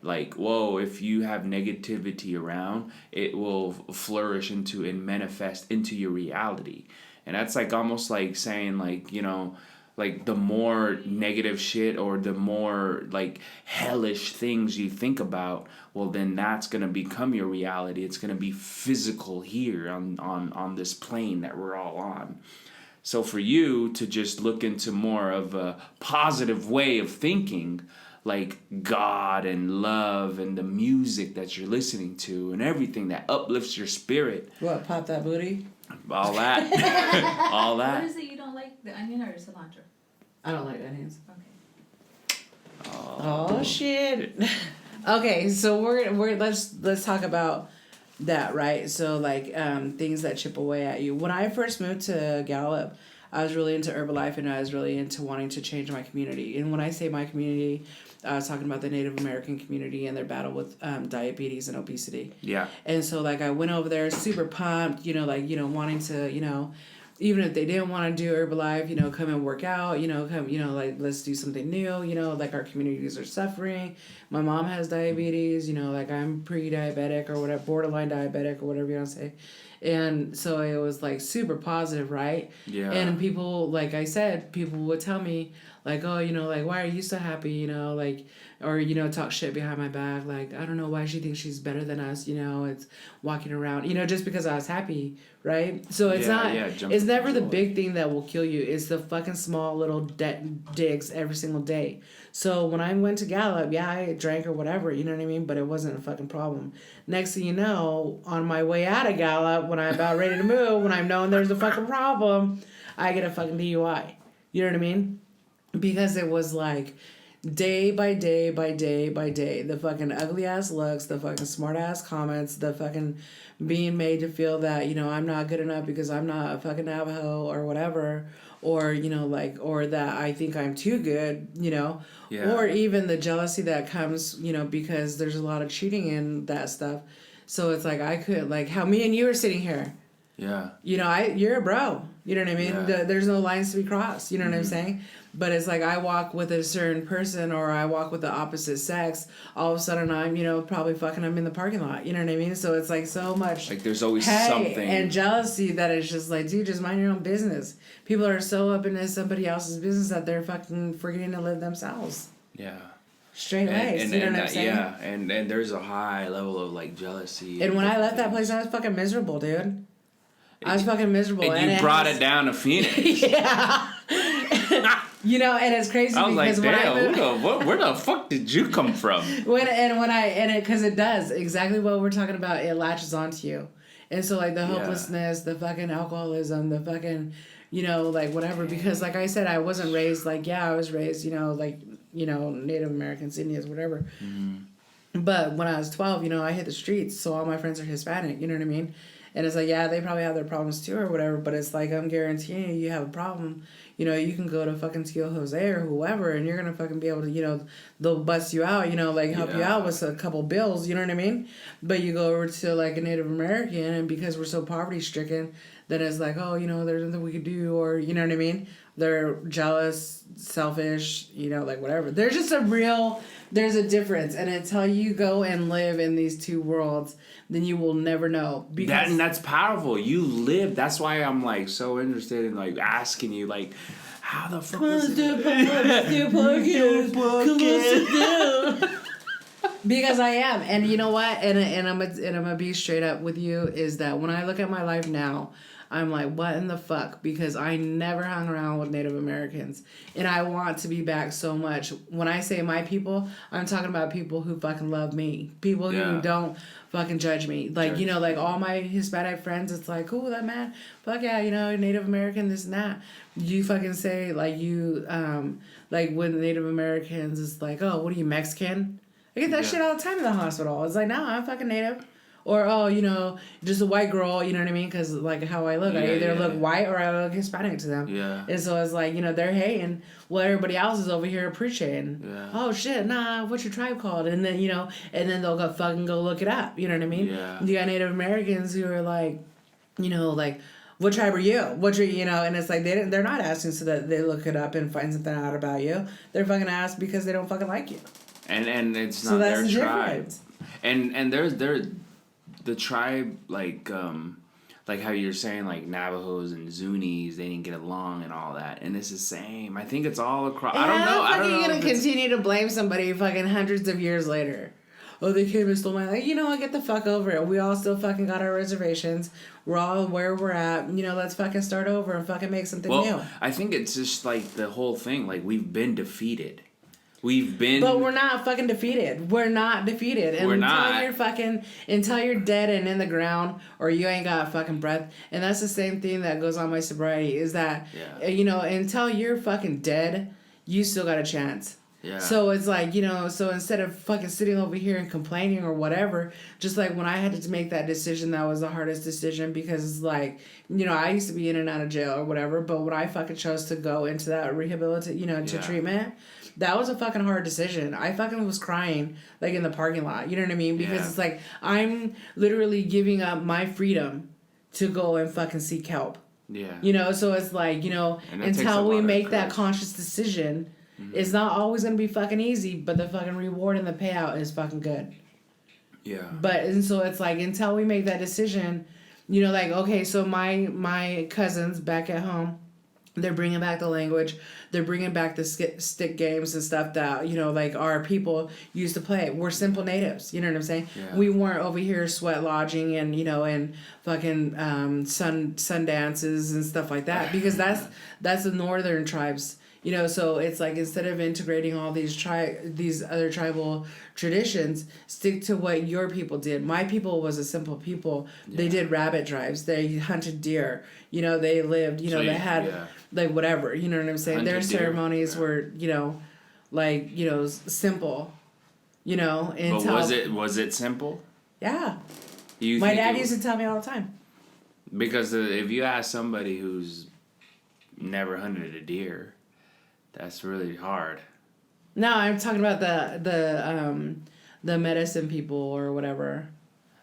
like, whoa, if you have negativity around, it will flourish into and manifest into your reality. And that's like almost like saying like, you know, like the more negative shit or the more like hellish things you think about, well then that's gonna become your reality. It's gonna be physical here on this plane that we're all on. So for you to just look into more of a positive way of thinking, like God and love and the music that you're listening to and everything that uplifts your spirit. What, pop that booty? All that. All that. What is it you don't like, the onion or the cilantro? I don't like onions. Okay. Oh shit. Okay, so we're let's talk about that, right? So like things that chip away at you. When I first moved to Gallup, I was really into Herbalife and I was really into wanting to change my community. And when I say my community, I was talking about the Native American community and their battle with diabetes and obesity. Yeah. And so like I went over there super pumped, you know, like, you know, wanting to, you know, even if they didn't want to do Herbalife, you know, come and work out, you know, come, you know, like let's do something new, you know, like our communities are suffering. My mom has diabetes, you know, like I'm pre-diabetic or whatever, borderline diabetic or whatever you want to say. And so it was like super positive, right? Yeah. And people, like I said, people would tell me like, oh, you know, like, why are you so happy? You know, like, or, you know, talk shit behind my back. Like, I don't know why she thinks she's better than us. You know, it's walking around, you know, just because I was happy. Right. So it's it's never the big thing that will kill you. It's the fucking small little digs every single day. So when I went to Gallup, yeah, I drank or whatever, you know what I mean? But it wasn't a fucking problem. Next thing you know, on my way out of Gallup, when I'm about ready to move, when I'm knowing there's a fucking problem, I get a fucking DUI. You know what I mean? Because it was like day by day by day by day, the fucking ugly ass looks, the fucking smart ass comments, the fucking being made to feel that, you know, I'm not good enough because I'm not a fucking Navajo or whatever, or, you know, like, or that I think I'm too good, you know, or even the jealousy that comes, you know, because there's a lot of cheating in that stuff. So it's like I could, like how me and you are sitting here. Yeah. You know, you're a bro. You know what I mean? Yeah. There's no lines to be crossed. You know what I'm saying? But it's like I walk with a certain person or I walk with the opposite sex. All of a sudden I'm, you know, probably fucking them in the parking lot. You know what I mean? So it's like so much. Like there's always hate something. and jealousy that it's just like, dude, just mind your own business. People are so up into somebody else's business that they're fucking forgetting to live themselves. Yeah. Straight laced. You know what I'm saying? Yeah, and there's a high level of like jealousy. And when I left that place, I was fucking miserable, dude. I was fucking miserable. And you brought it down to Phoenix. Yeah. You know, and it's crazy I was because like, when damn, where the fuck did you come from? Because it does exactly what we're talking about. It latches onto you, and so like the hopelessness, the fucking alcoholism, the fucking, you know, like whatever. Because like I said, I wasn't raised like I was raised, you know, like, you know, Native Americans, Indians, whatever. Mm-hmm. But when I was 12, you know, I hit the streets, so all my friends are Hispanic. You know what I mean? And it's like, yeah, they probably have their problems too or whatever, but it's like, I'm guaranteeing you have a problem. You know, you can go to fucking Skill Jose or whoever, and you're going to fucking be able to, you know, they'll bust you out, you know, like help you out with a couple bills, you know what I mean? But you go over to like a Native American, and because we're so poverty stricken, then it's like, oh, you know, there's nothing we could do, or, you know what I mean? They're jealous, selfish, you know, like whatever. There's just there's a difference. And until you go and live in these two worlds, then you will never know. And that's powerful. You live. That's why I'm like so interested in like asking you like, how the fuck was it? Because I am. And you know what? And I'm gonna be straight up with you is that when I look at my life now, I'm like, what in the fuck? Because I never hung around with Native Americans. And I want to be back so much. When I say my people, I'm talking about people who fucking love me. People who don't fucking judge me. Like, you know, like all my Hispanic friends, it's like, cool, that man, fuck yeah, you know, Native American, this and that. You fucking say, like, you, like when Native Americans, it's like, oh, what are you, Mexican? I get that shit all the time in the hospital. It's like, no, I'm fucking Native. Or, oh, you know, just a white girl, you know what I mean? Because, like, how I look. I either look white or I look Hispanic to them. Yeah. And so it's like, you know, they're hating what everybody else is over here appreciating. Yeah. Oh, shit, nah, what's your tribe called? And then, you know, and then they'll go fucking go look it up. You know what I mean? Yeah. You got Native Americans who are like, you know, like, what tribe are you? You know, and it's like, they're not asking so that they look it up and find something out about you. They're fucking asked because they don't fucking like you. And it's not their tribe. And there's the tribe, like how you're saying, like Navajos and Zunis, they didn't get along and all that, and it's the same. I think it's all across. I don't know. You're gonna continue to blame somebody fucking hundreds of years later. Oh, they came and stole my life. You know what? Get the fuck over it. We all still fucking got our reservations. We're all where we're at. You know, let's fucking start over and fucking make something new. I think it's just like the whole thing. Like, we've been defeated. But we're not fucking defeated. We're not defeated. And until you're dead and in the ground or you ain't got fucking breath. And that's the same thing that goes on my sobriety is that, you know, until you're fucking dead, you still got a chance. Yeah. So it's like, you know, so instead of fucking sitting over here and complaining or whatever, just like when I had to make that decision, that was the hardest decision because it's like, you know, I used to be in and out of jail or whatever, but when I fucking chose to go into that rehabilitation, you know, to treatment, that was a fucking hard decision. I fucking was crying, like, in the parking lot. You know what I mean? Because it's like, I'm literally giving up my freedom to go and fucking seek help. Yeah. You know, so it's like, you know, until we make that conscious decision, it's not always going to be fucking easy, but the fucking reward and the payout is fucking good. Yeah. And so it's like, until we make that decision, you know, like, okay, so my cousins back at home, they're bringing back the language. They're bringing back the stick games and stuff that, you know, like our people used to play. We're simple natives. You know what I'm saying? Yeah. We weren't over here sweat lodging and, you know, and fucking sun dances and stuff like that. Because that's the northern tribes. You know, so it's like instead of integrating all these other tribal traditions, stick to what your people did. My people was a simple people. Yeah. They did rabbit drives. They hunted deer. You know, they lived, you know, they had like whatever, you know what I'm saying? Their ceremonies were, you know, like, you know, simple, you know. But was it simple? Yeah. My dad used to tell me all the time. Because if you ask somebody who's never hunted a deer, that's really hard. No, I'm talking about the medicine people or whatever.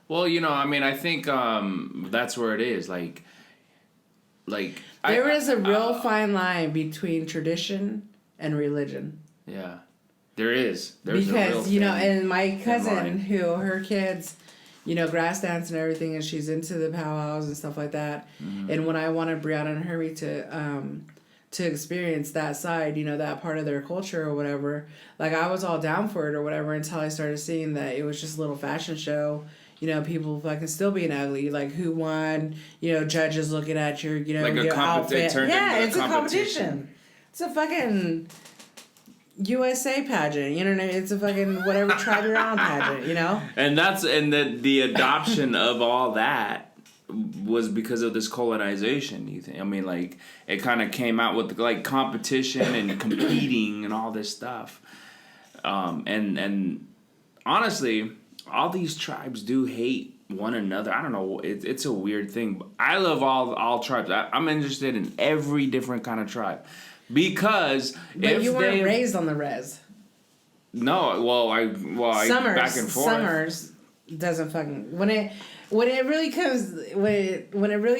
Well, you know, I mean, I think that's where it is. Like there is a real fine line between tradition and religion. Yeah, there is. There's because a real and my cousin line. who her kids, grass dance and everything, and she's into the powwows and stuff like that. Mm-hmm. And when I wanted Brianna and Hermie to experience that side, that part of their culture or whatever, like I was all down for it or whatever until I started seeing that it was just a little fashion show. People fucking still being ugly. Like who won? Judges looking at your like your outfit. Yeah, it's a competition. It's a fucking USA pageant. You know what I mean? It's a fucking whatever tribe you're on pageant. And the adoption of all that was because of this colonization. You think? I mean, like it kind of came out with like competition and competing and all this stuff. And honestly, all these tribes do hate one another. I don't know. It's a weird thing. But I love all tribes. I'm interested in every different kind of tribe because but you weren't raised on the res. No, well, I back and forth. Summers doesn't fucking when it really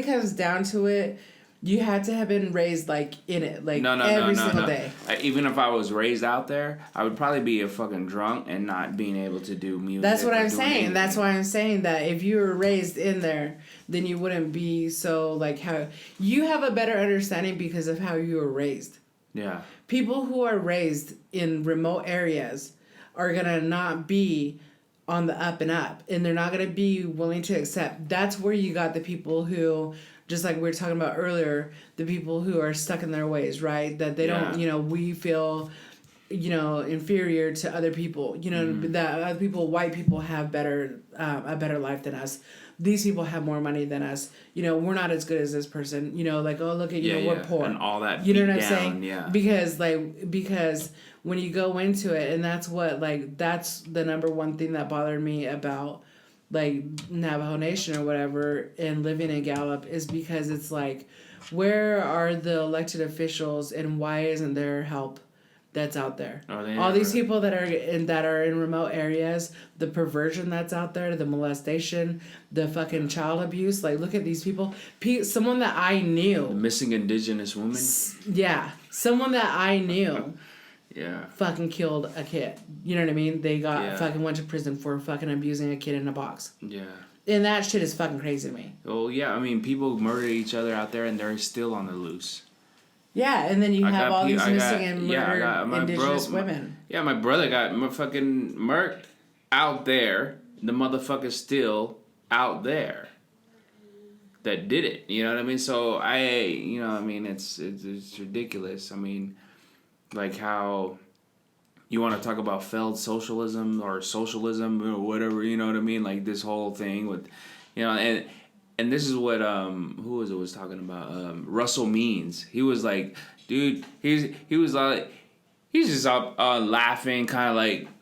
comes down to it. You had to have been raised like in it, like every single day. Even if I was raised out there, I would probably be a fucking drunk and not being able to do music. That's what I'm saying. Anything. That's why I'm saying that if you were raised in there, then you wouldn't be so like how you have a better understanding because of how you were raised. Yeah. People who are raised in remote areas are gonna not be on the up and up, and they're not gonna be willing to accept. That's where you got the people who, just like we were talking about earlier, the people who are stuck in their ways, right? That they don't, we feel, inferior to other people. That other people, white people, have a better life than us. These people have more money than us. We're not as good as this person. Like, oh, look at we're poor and all that. You know what I'm saying? Yeah. Because when you go into it, and that's the number one thing that bothered me about like Navajo Nation or whatever and living in Gallup is because it's like, where are the elected officials and why isn't there help that's out there? All these people that are in remote areas, the perversion that's out there, the molestation, the fucking child abuse. Like, look at these people. Someone that I knew. The missing indigenous woman. Yeah, someone that I knew. Yeah. Fucking killed a kid. You know what I mean? They fucking went to prison for fucking abusing a kid in a box. Yeah. And that shit is fucking crazy to me. Oh, yeah. I mean, people murder each other out there and they're still on the loose. Yeah, and then you have all these missing and murdered indigenous women. My brother got fucking murked out there. The motherfucker's still out there that did it. You know what I mean? So, it's ridiculous. I mean, like how you want to talk about failed socialism or socialism or whatever, you know what I mean? Like this whole thing with, and this is what who was talking about? Russell Means. He was like, dude, he was like, he's just up laughing, kind of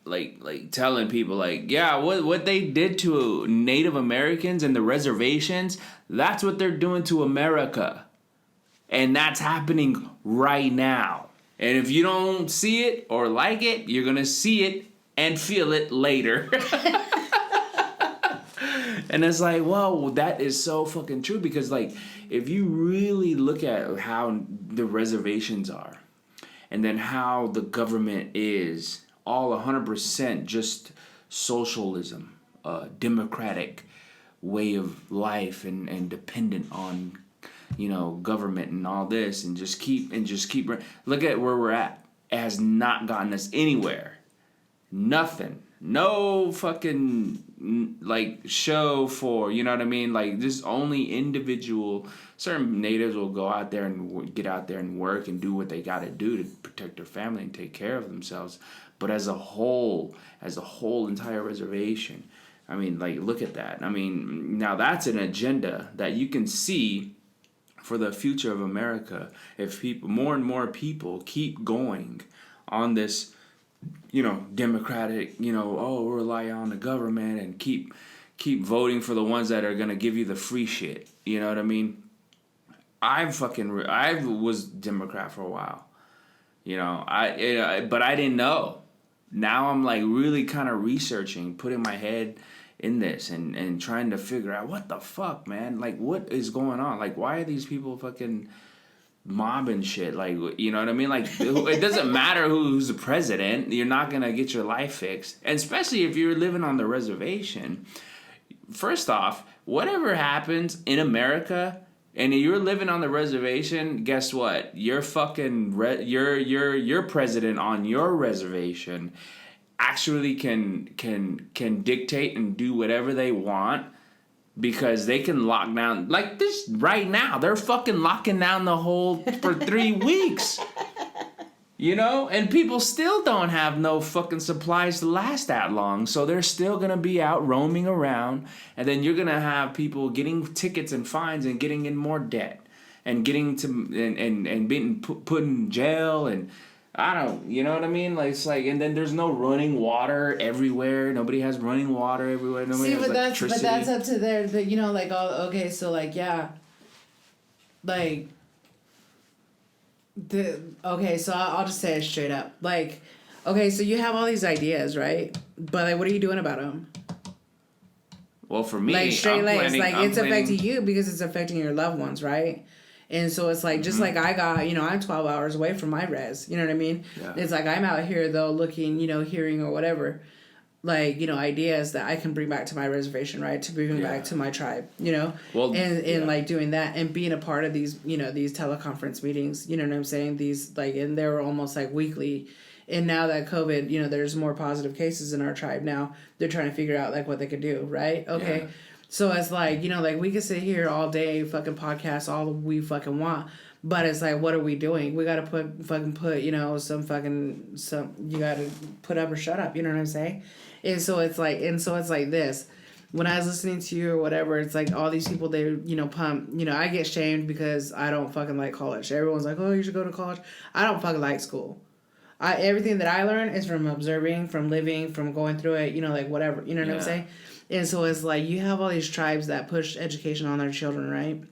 like telling people like, yeah, what they did to Native Americans and the reservations, that's what they're doing to America, and that's happening right now. And if you don't see it or like it, you're going to see it and feel it later. And it's like, well, that is so fucking true. Because, like, if you really look at how the reservations are and then how the government is all 100% just socialism, democratic way of life and dependent on government and all this, and just keep look at where we're at. It has not gotten us anywhere. Nothing. No fucking like show for, you know what I mean? Like just only individual. Certain natives will go out there and get out there and work and do what they got to do to protect their family and take care of themselves. But as a whole entire reservation, I mean, like look at that. I mean, now that's an agenda that you can see for the future of America, if more and more people keep going on this, democratic, rely on the government and keep voting for the ones that are gonna give you the free shit. You know what I mean? I was Democrat for a while, but I didn't know. Now I'm like really kind of researching, putting my head in this and trying to figure out what the fuck, man. Like, what is going on? Like, why are these people fucking mobbing shit? Like, you know what I mean? Like, it doesn't matter who's the president. You're not gonna get your life fixed. And especially if you're living on the reservation. First off, whatever happens in America, and you're living on the reservation, guess what? Your fucking your president on your reservation actually can dictate and do whatever they want, because they can lock down, like this right now. They're fucking locking down the whole for 3 weeks. You know? And people still don't have no fucking supplies to last that long. So they're still going to be out roaming around. And then you're going to have people getting tickets and fines and getting in more debt. And getting to, and being put in jail. And I don't, you know what I mean? Like, it's like, and then there's no running water everywhere. Nobody has running water everywhere. Nobody has electricity. But that's up to their, you know, like, all, okay, so, like, yeah. Like, okay, so I'll just say it straight up. Like, okay, so you have all these ideas, right? But, like, what are you doing about them? Well, for me, like, straight legs, like, it's affecting you because it's affecting your loved ones, right? And so it's like, just like I got, you know, I'm 12 hours away from my res, you know what I mean? Yeah. It's like I'm out here, though, looking, you know, hearing or whatever, like, you know, ideas that I can bring back to my reservation, right? To bring back to my tribe, you know? Well, and like, doing that and being a part of these, you know, these teleconference meetings, you know what I'm saying? These, like, and they were almost, like, weekly. And now that COVID, you know, there's more positive cases in our tribe now. They're trying to figure out, like, what they could do, right? Okay. Yeah. So it's like, you know, like, we could sit here all day, fucking podcast, all we fucking want. But it's like, what are we doing? We got to put, you know, you got to put up or shut up. You know what I'm saying? And so it's like this. When I was listening to you or whatever, it's like all these people, they, you know, pump, you know, I get shamed because I don't fucking like college. Everyone's like, oh, you should go to college. I don't fucking like school. Everything that I learn is from observing, from living, from going through it, you know, like, whatever. You know what I'm saying? And so it's like, you have all these tribes that push education on their children, right?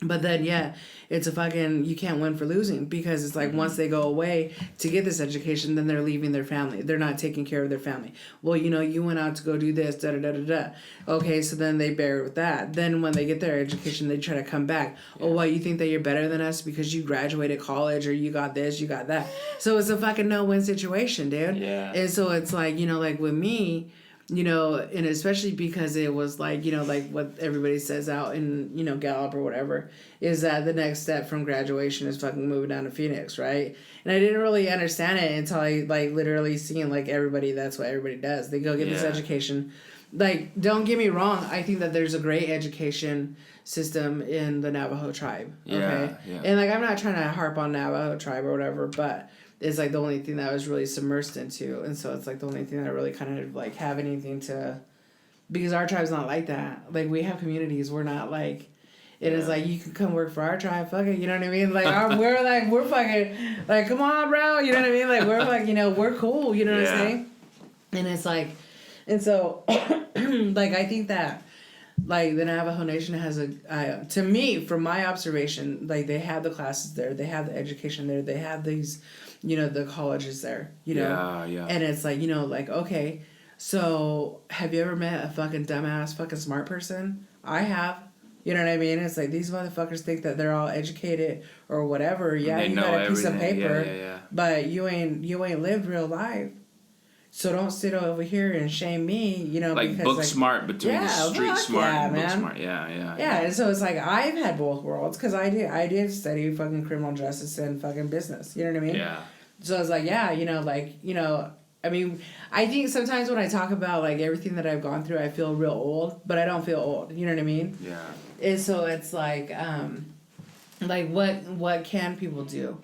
But then, yeah, it's a fucking, you can't win for losing, because it's like, once they go away to get this education, then they're leaving their family. They're not taking care of their family. Well, you know, you went out to go do this, da-da-da-da-da. Okay, so then they bear with that. Then when they get their education, they try to come back. Yeah. Oh, what, you think that you're better than us because you graduated college, or you got this, you got that. So it's a fucking no-win situation, dude. Yeah. And so it's like, you know, like with me, you know, and especially because it was like, you know, like what everybody says out in, you know, Gallup or whatever, is that the next step from graduation is fucking moving down to Phoenix, right? And I didn't really understand it until I, like, literally seeing, like, everybody, that's what everybody does. They go get this education. Like, don't get me wrong, I think that there's a great education system in the Navajo tribe, okay? Yeah. And, like, I'm not trying to harp on Navajo tribe or whatever, but it's, like, the only thing that I was really submersed into. And so it's, like, the only thing that I really kind of, like, have anything to... Because our tribe's not like that. Like, we have communities. We're not, like... It is, like, you can come work for our tribe. Fuck it. You know what I mean? Like, we're fucking... Like, come on, bro. You know what I mean? Like, we're, like, you know, we're cool. You know what I'm saying? And it's, like... And so, like, I think that... Like, the Navajo Nation has to me, from my observation, like, they have the classes there. They have the education there. They have these... You know, the colleges there, you know? Yeah. And it's like, you know, like, okay, so have you ever met a fucking dumbass, fucking smart person? I have. You know what I mean? It's like, these motherfuckers think that they're all educated or whatever. Yeah, you got a piece of paper, but you ain't lived real life. So don't sit over here and shame me, you know, like, because, book like, smart between street smart and book smart. Yeah, and so it's like, I've had both worlds, because I did study fucking criminal justice and fucking business, you know what I mean? Yeah. So I was like, yeah, you know, like, you know, I mean, I think sometimes when I talk about, like, everything that I've gone through, I feel real old, but I don't feel old, you know what I mean? Yeah. And so it's like what can people do?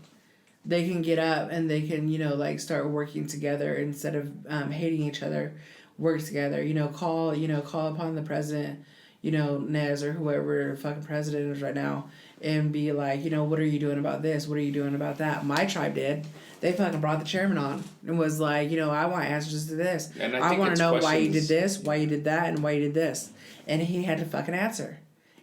They can get up and they can, you know, like, start working together instead of hating each other. Work together, you know, call upon the president, you know, Nez or whoever fucking president is right now, and be like, you know, what are you doing about this? What are you doing about that? My tribe did. They fucking brought the chairman on and was like, you know, I want answers to this. I want to know why you did this, why you did that, and why you did this. And he had to fucking answer.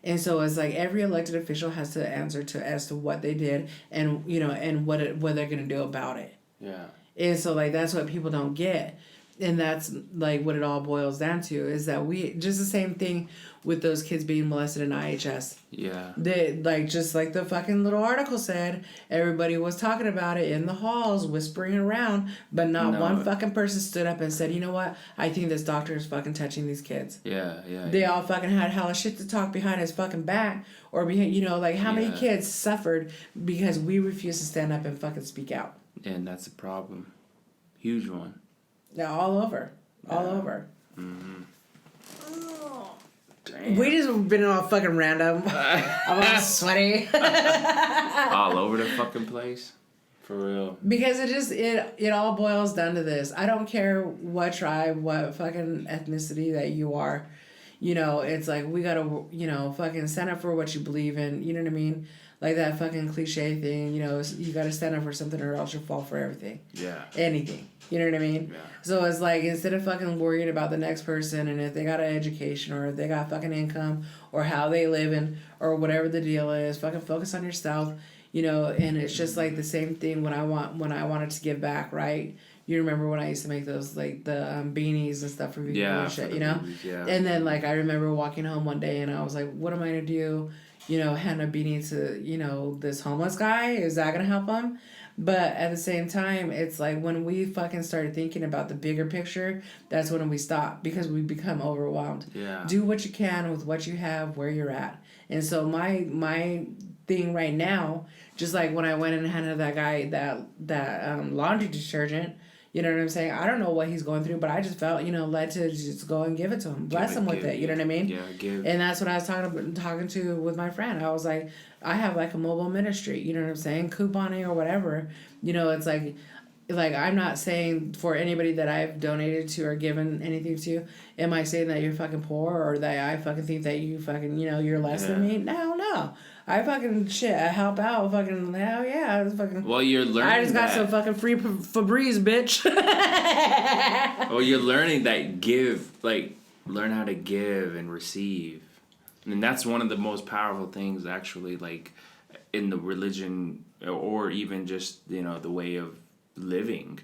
And so it's like every elected official has to answer as to what they did, and, you know, and what they're going to do about it. Yeah. And so, like, that's what people don't get. And that's like what it all boils down to is that we just the same thing with those kids being molested in IHS. Yeah. They like just like the fucking little article said, everybody was talking about it in the halls, whispering around, but not one fucking person stood up and said, you know what? I think this doctor is fucking touching these kids. Yeah. They all fucking had hella shit to talk behind his fucking back or behind, like how many kids suffered because we refused to stand up and fucking speak out. And that's a problem. Huge one. Yeah, all over. Mm-hmm. Damn. We just been all fucking random. I'm all sweaty. All over the fucking place. For real. Because it all boils down to this. I don't care what tribe, what fucking ethnicity that you are. It's like we gotta, fucking stand up for what you believe in. You know what I mean? Like that fucking cliche thing, you gotta stand up for something or else you'll fall for everything. Yeah. Anything. You know what I mean? Yeah. So it's like, instead of fucking worrying about the next person and if they got an education or if they got fucking income or how they living or whatever the deal is, fucking focus on yourself, and it's just like the same thing when I wanted to give back, right? You remember when I used to make those, like, the beanies and stuff for people and shit, Movies, yeah. And then, like, I remember walking home one day and I was like, what am I going to do? Hand a beanie to, this homeless guy? Is that going to help him? But at the same time, it's like when we fucking started thinking about the bigger picture, that's when we stop because we become overwhelmed. Yeah. Do what you can with what you have, where you're at. And so my thing right now, just like when I went and handed that guy that laundry detergent, you know what I'm saying? I don't know what he's going through, but I just felt, led to just go and give it to him. Bless him with it. You know what I mean? Yeah, give. And that's what I was talking to with my friend. I was like, I have like a mobile ministry, you know what I'm saying? Couponing or whatever. It's like I'm not saying for anybody that I've donated to or given anything to, am I saying that you're fucking poor or that I fucking think that you fucking, you're less than me? No. I fucking I help out fucking hell yeah. Fucking, well, you're learning. I just got some fucking free Febreze, bitch. Well, you're learning that learn how to give and receive. And that's one of the most powerful things actually, like in the religion or even just, the way of living.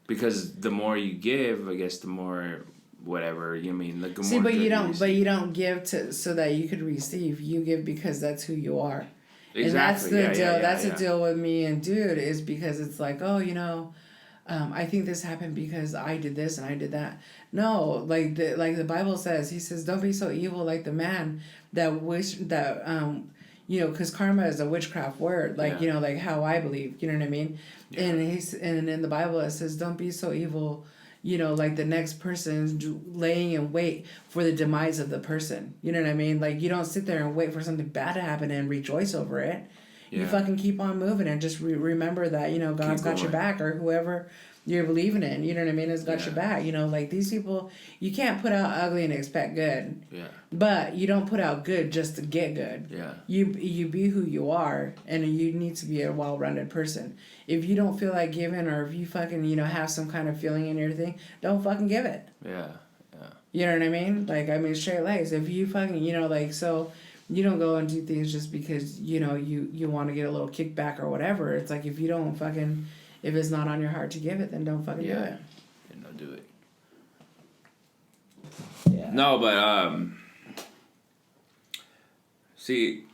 Because the more you give, I guess the more whatever, like See, but you don't give so that you could receive. You give because that's who you are. Exactly. And that's the deal. That's the the deal with me and dude is because it's like, oh, I think this happened because I did this and I did that. No, like the Bible says, he says, don't be so evil like the man because karma is a witchcraft word, like, like how I believe, you know what I mean? Yeah. And in the Bible it says, don't be so evil, like the next person laying in wait for the demise of the person. You know what I mean? Like, you don't sit there and wait for something bad to happen and rejoice over it. Yeah. You fucking keep on moving and just remember that, God's got your back, or whoever you're believing in, you know what I mean, has got your back. Like these people, you can't put out ugly and expect good. Yeah. But you don't put out good just to get good. Yeah. You be who you are, and you need to be a well-rounded person. If you don't feel like giving, or if you fucking, have some kind of feeling in your thing, don't fucking give it. Yeah. Yeah. You know what I mean? Like, straight legs. If you fucking, so you don't go and do things just because, you want to get a little kickback or whatever. It's like, if you don't fucking, if it's not on your heart to give it, then don't fucking do it. Yeah, don't do it. Yeah. No, but, see,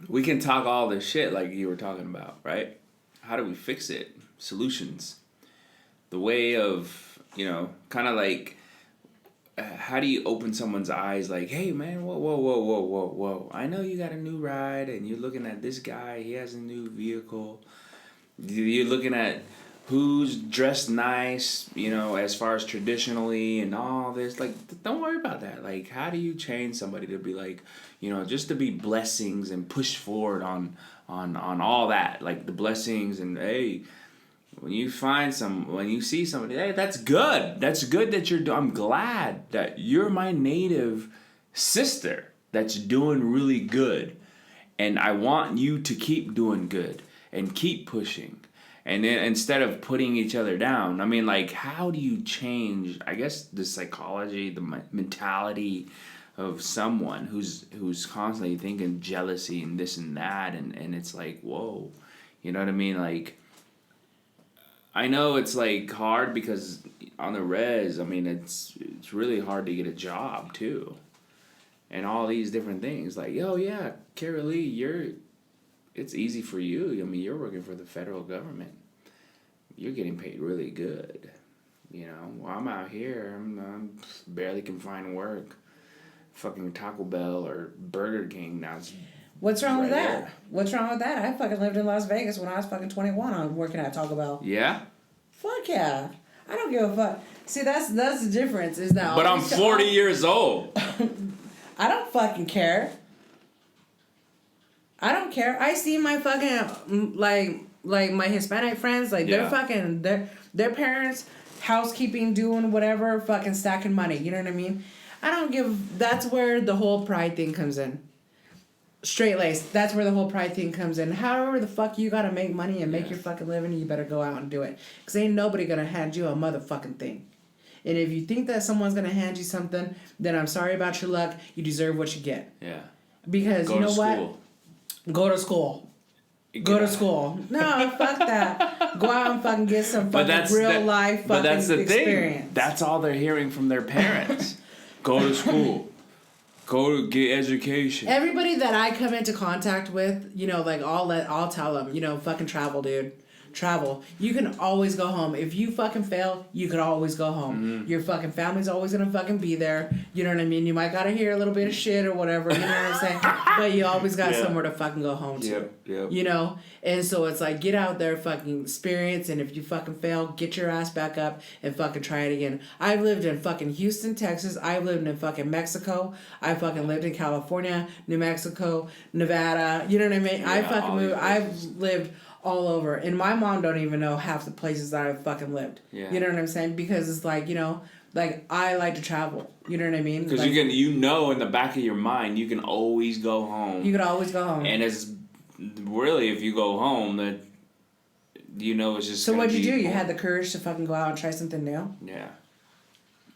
we can talk all this shit like you were talking about, right? How do we fix it? Solutions. The way of, kind of like, how do you open someone's eyes like, hey, man, whoa. I know you got a new ride and you're looking at this guy. He has a new vehicle. You're looking at who's dressed nice, as far as traditionally and all this. Like, don't worry about that. Like, how do you change somebody to be like, just to be blessings and push forward on all that. Like, the blessings and, hey, when you see somebody, hey, that's good. That's good that I'm glad that you're my native sister that's doing really good. And I want you to keep doing good and keep pushing. And then instead of putting each other down, how do you change, I guess, the psychology, the mentality of someone who's constantly thinking jealousy and this and that, and it's like, whoa, you know what I mean? Like, I know it's like hard because on the res, I mean, it's really hard to get a job too, and all these different things. Like, oh yeah, Carol Lee, it's easy for you. I mean, you're working for the federal government. You're getting paid really good. You know, well, I'm out here. I'm barely can find work. Fucking Taco Bell or Burger King now. What's wrong with that? there. What's wrong with that? I fucking lived in Las Vegas when I was fucking 21. I was working at Taco Bell. Yeah. Fuck yeah. I don't give a fuck. See, that's the difference. Is that? But I'm 40 years old. I don't fucking care. I don't care. I see my fucking like my Hispanic friends, like they're fucking their parents housekeeping, doing whatever, fucking stacking money. You know what I mean? I don't give. That's where the whole pride thing comes in. Straight laced. That's where the whole pride thing comes in. However the fuck you gotta make money and make your fucking living, you better go out and do it. Cause ain't nobody gonna hand you a motherfucking thing. And if you think that someone's gonna hand you something, then I'm sorry about your luck. You deserve what you get. Yeah. Because you know what? Go to school. Go to school. No, fuck that. Go out and fucking get some fucking real life fucking But that's the experience. thing. That's all they're hearing from their parents. Go to school. Go to get education. Everybody that I come into contact with, you know, like I'll tell them, you know, fucking travel, dude. Travel. You can always go home. If you fucking fail, you can always go home. Mm-hmm. Your fucking family's always gonna fucking be there. You know what I mean? You might gotta hear a little bit of shit or whatever, you know what I'm saying? But you always got somewhere to fucking go home to. Yep. You know? And so it's like, get out there, fucking experience, and if you fucking fail, get your ass back up and fucking try it again. I've lived in fucking Houston, Texas. I've lived in fucking Mexico. I fucking lived in California, New Mexico, Nevada. You know what I mean? I fucking moved. I've lived all over, and my mom don't even know half the places that I've fucking lived. Yeah. You know what I'm saying? Because it's like, you know, like I like to travel. You know what I mean? Because like, you know in the back of your mind, you can always go home. You could always go home. And it's really, if you go home, that you know it's just. So what'd you do? You had the courage to fucking go out and try something new? Yeah.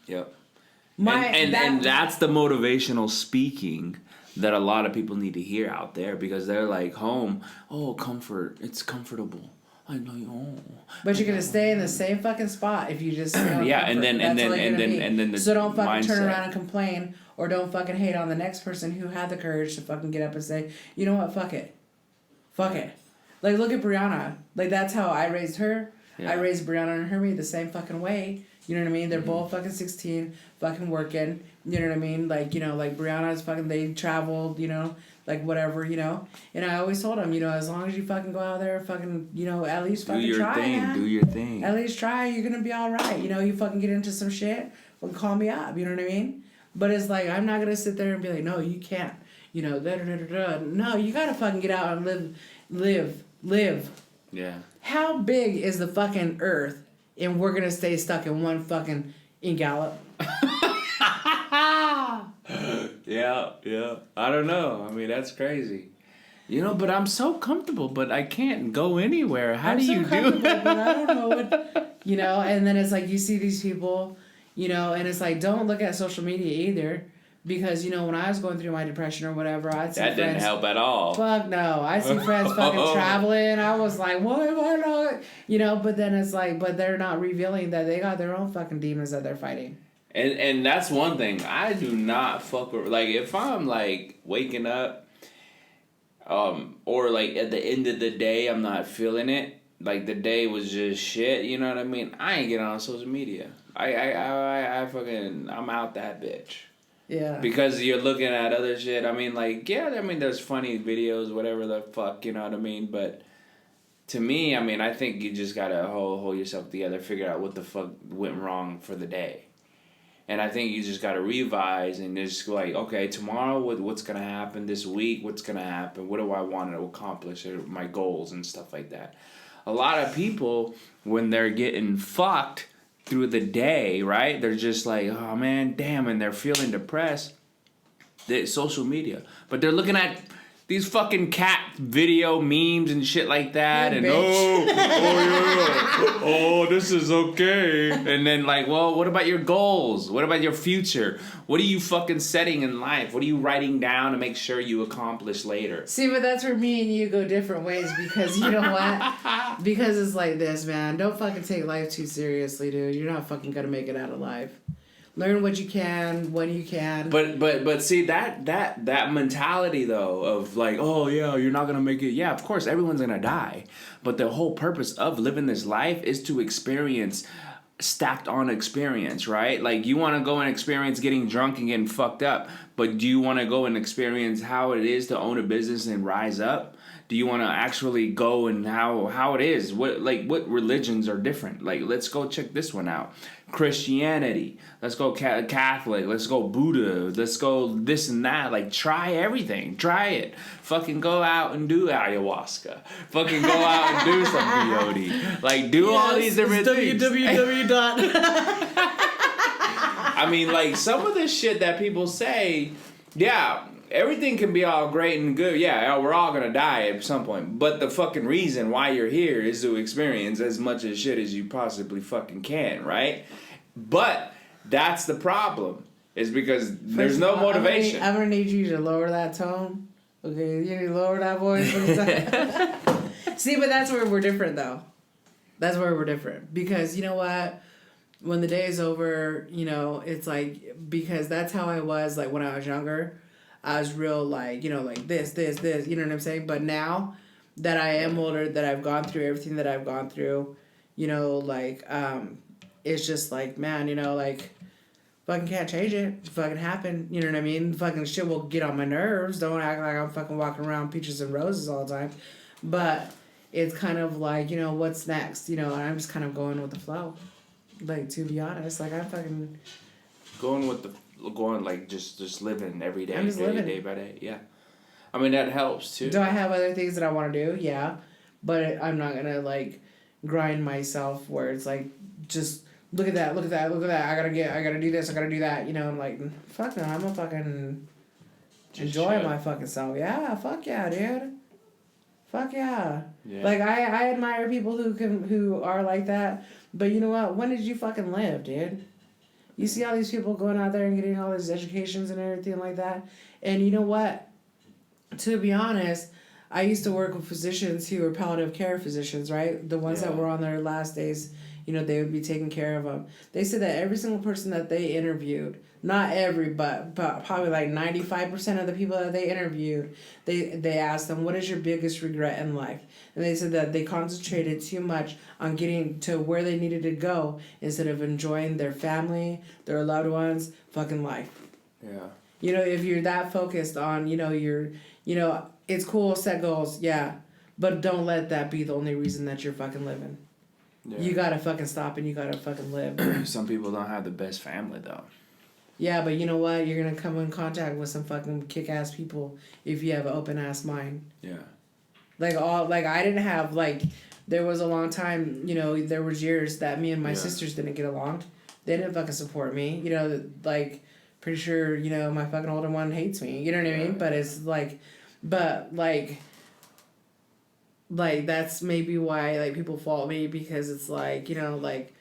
Yep. And that's the motivational speaking that a lot of people need to hear out there, because they're like, home, comfort, it's comfortable. I know you. But you're gonna stay in the same fucking spot if you just stay on yeah, comfort. and then the so don't fucking turn mindset. around and complain, or don't fucking hate on the next person who had the courage to fucking get up and say, you know what, fuck it. Like, look at Brianna. Like, that's how I raised her. Yeah. I raised Brianna and Hermie the same fucking way. You know what I mean? They're both fucking 16, fucking working. You know what I mean? Like, you know, like Brianna's fucking, they traveled, you know, like whatever, you know. And I always told them, you know, as long as you fucking go out there, fucking, you know, at least fucking try, man. Do your thing. At least try. You're gonna be all right. You know, you fucking get into some shit, fucking call me up. You know what I mean? But it's like, I'm not gonna sit there and be like, no, you can't. You know, No, you gotta fucking get out and live. Yeah. How big is the fucking earth, and we're gonna stay stuck in one fucking in Gallup? Yeah. I don't know. I mean, that's crazy. You know, but I'm so comfortable, but I can't go anywhere. How do you do that? But I don't know what, you know, and then it's like you see these people, you know, and it's like, don't look at social media either. Because, you know, when I was going through my depression or whatever, I'd see that friends. Didn't help at all. Fuck no. I see friends fucking traveling. I was like, what am I not? You know, but then it's like, but they're not revealing that they got their own fucking demons that they're fighting. And that's one thing. I do not fuck with, like, if I'm, like, waking up, or, like, at the end of the day, I'm not feeling it. Like, the day was just shit, you know what I mean? I ain't getting on social media. I fucking, I'm out that bitch. Yeah. Because you're looking at other shit. I mean, like, there's funny videos, whatever the fuck, you know what I mean? But to me, I mean, I think you just gotta hold yourself together, figure out what the fuck went wrong for the day. And I think you just gotta revise and just go like, okay, tomorrow, what's gonna happen? This week, what's gonna happen? What do I want to accomplish? Or my goals and stuff like that. A lot of people, when they're getting fucked through the day, right? They're just like, oh man, damn, and they're feeling depressed. Social media, but they're looking at these fucking cat video memes and shit like that, You and bitch. oh, this is okay. And then like, well, what about your goals? What about your future? What are you fucking setting in life? What are you writing down to make sure you accomplish later? See, but that's where me and you go different ways because you know what? Because it's like this, man. Don't fucking take life too seriously, dude. You're not fucking gonna make it out alive. Learn what you can, when you can. But see that mentality though of like, oh yeah, you're not gonna make it. Yeah, of course everyone's gonna die. But the whole purpose of living this life is to experience stacked on experience, right? Like you want to go and experience getting drunk and getting fucked up, but do you want to go and experience how it is to own a business and rise up? Do you want to actually go and how it is? What religions are different? Like let's go check this one out. Christianity. Let's go Catholic. Let's go Buddha. Let's go this and that. Like try everything. Try it. Fucking go out and do ayahuasca. Fucking go out and do some peyote. Like do all these different things. www. I mean, like some of this shit that people say, yeah. Everything can be all great and good. Yeah, we're all gonna die at some point. But the fucking reason why you're here is to experience as much as shit as you possibly fucking can, right? But that's the problem. Is because there's no motivation. I'm gonna need you to lower that tone. Okay, you need to lower that voice. See, but that's where we're different, though. That's where we're different. Because you know what? When the day is over, you know, it's like, because that's how I was, like, when I was younger. I was real, like, you know, like this, you know what I'm saying? But now that I am older, that I've gone through everything that I've gone through, you know, like, it's just like, man, you know, like, fucking can't change it. It fucking happen, you know what I mean? Fucking shit will get on my nerves. Don't act like I'm fucking walking around peaches and roses all the time. But it's kind of like, you know, what's next? You know, and I'm just kind of going with the flow. Like, to be honest, like, I'm fucking... Going like just living every day, I'm just living. Day by day. Yeah, I mean that helps too. Do I have other things that I want to do? Yeah, but I'm not gonna like grind myself where it's like just look at that. I gotta do this. I gotta do that. You know, I'm like fuck no. I'm a fucking just enjoy chill. My fucking self. Yeah, fuck yeah, dude. Fuck yeah. Like I admire people who are like that. But you know what? When did you fucking live, dude? You see all these people going out there and getting all these educations and everything like that. And you know what? To be honest, I used to work with physicians who were palliative care physicians, right? The ones that were on their last days, you know, they would be taking care of them. They said that every single person that they interviewed, not every, but probably like 95% of the people that they interviewed, they asked them, what is your biggest regret in life? And they said that they concentrated too much on getting to where they needed to go instead of enjoying their family, their loved ones, fucking life. Yeah. You know, if you're that focused on, you know, it's cool, set goals, yeah. But don't let that be the only reason that you're fucking living. Yeah. You gotta fucking stop and you gotta fucking live. Some people don't have the best family, though. Yeah, but you know what? You're gonna come in contact with some fucking kick-ass people if you have an open-ass mind. Yeah. Like I didn't have, like, there was a long time, you know, there was years that me and my sisters didn't get along. They didn't fucking support me. You know, like, pretty sure, you know, my fucking older one hates me. You know what I mean? But it's like, like, that's maybe why, like, people fault me because it's like, you know, like,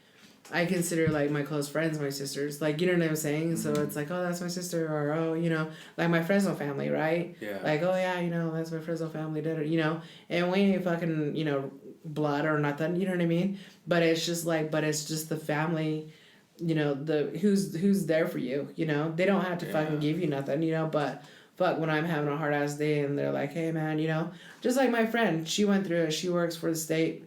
I consider, like, my close friends my sisters. Like, you know what I'm saying? So it's like, oh, that's my sister. Or, oh, you know, like my Fresno family, right? Yeah. Like, oh, yeah, you know, that's my Fresno family. You know? And we ain't fucking, you know, blood or nothing. You know what I mean? But it's just like, it's just the family, you know, who's there for you, you know? They don't have to fucking give you nothing, you know? But fuck, when I'm having a hard-ass day and they're like, hey, man, you know? Just like my friend, she went through it. She works for the state.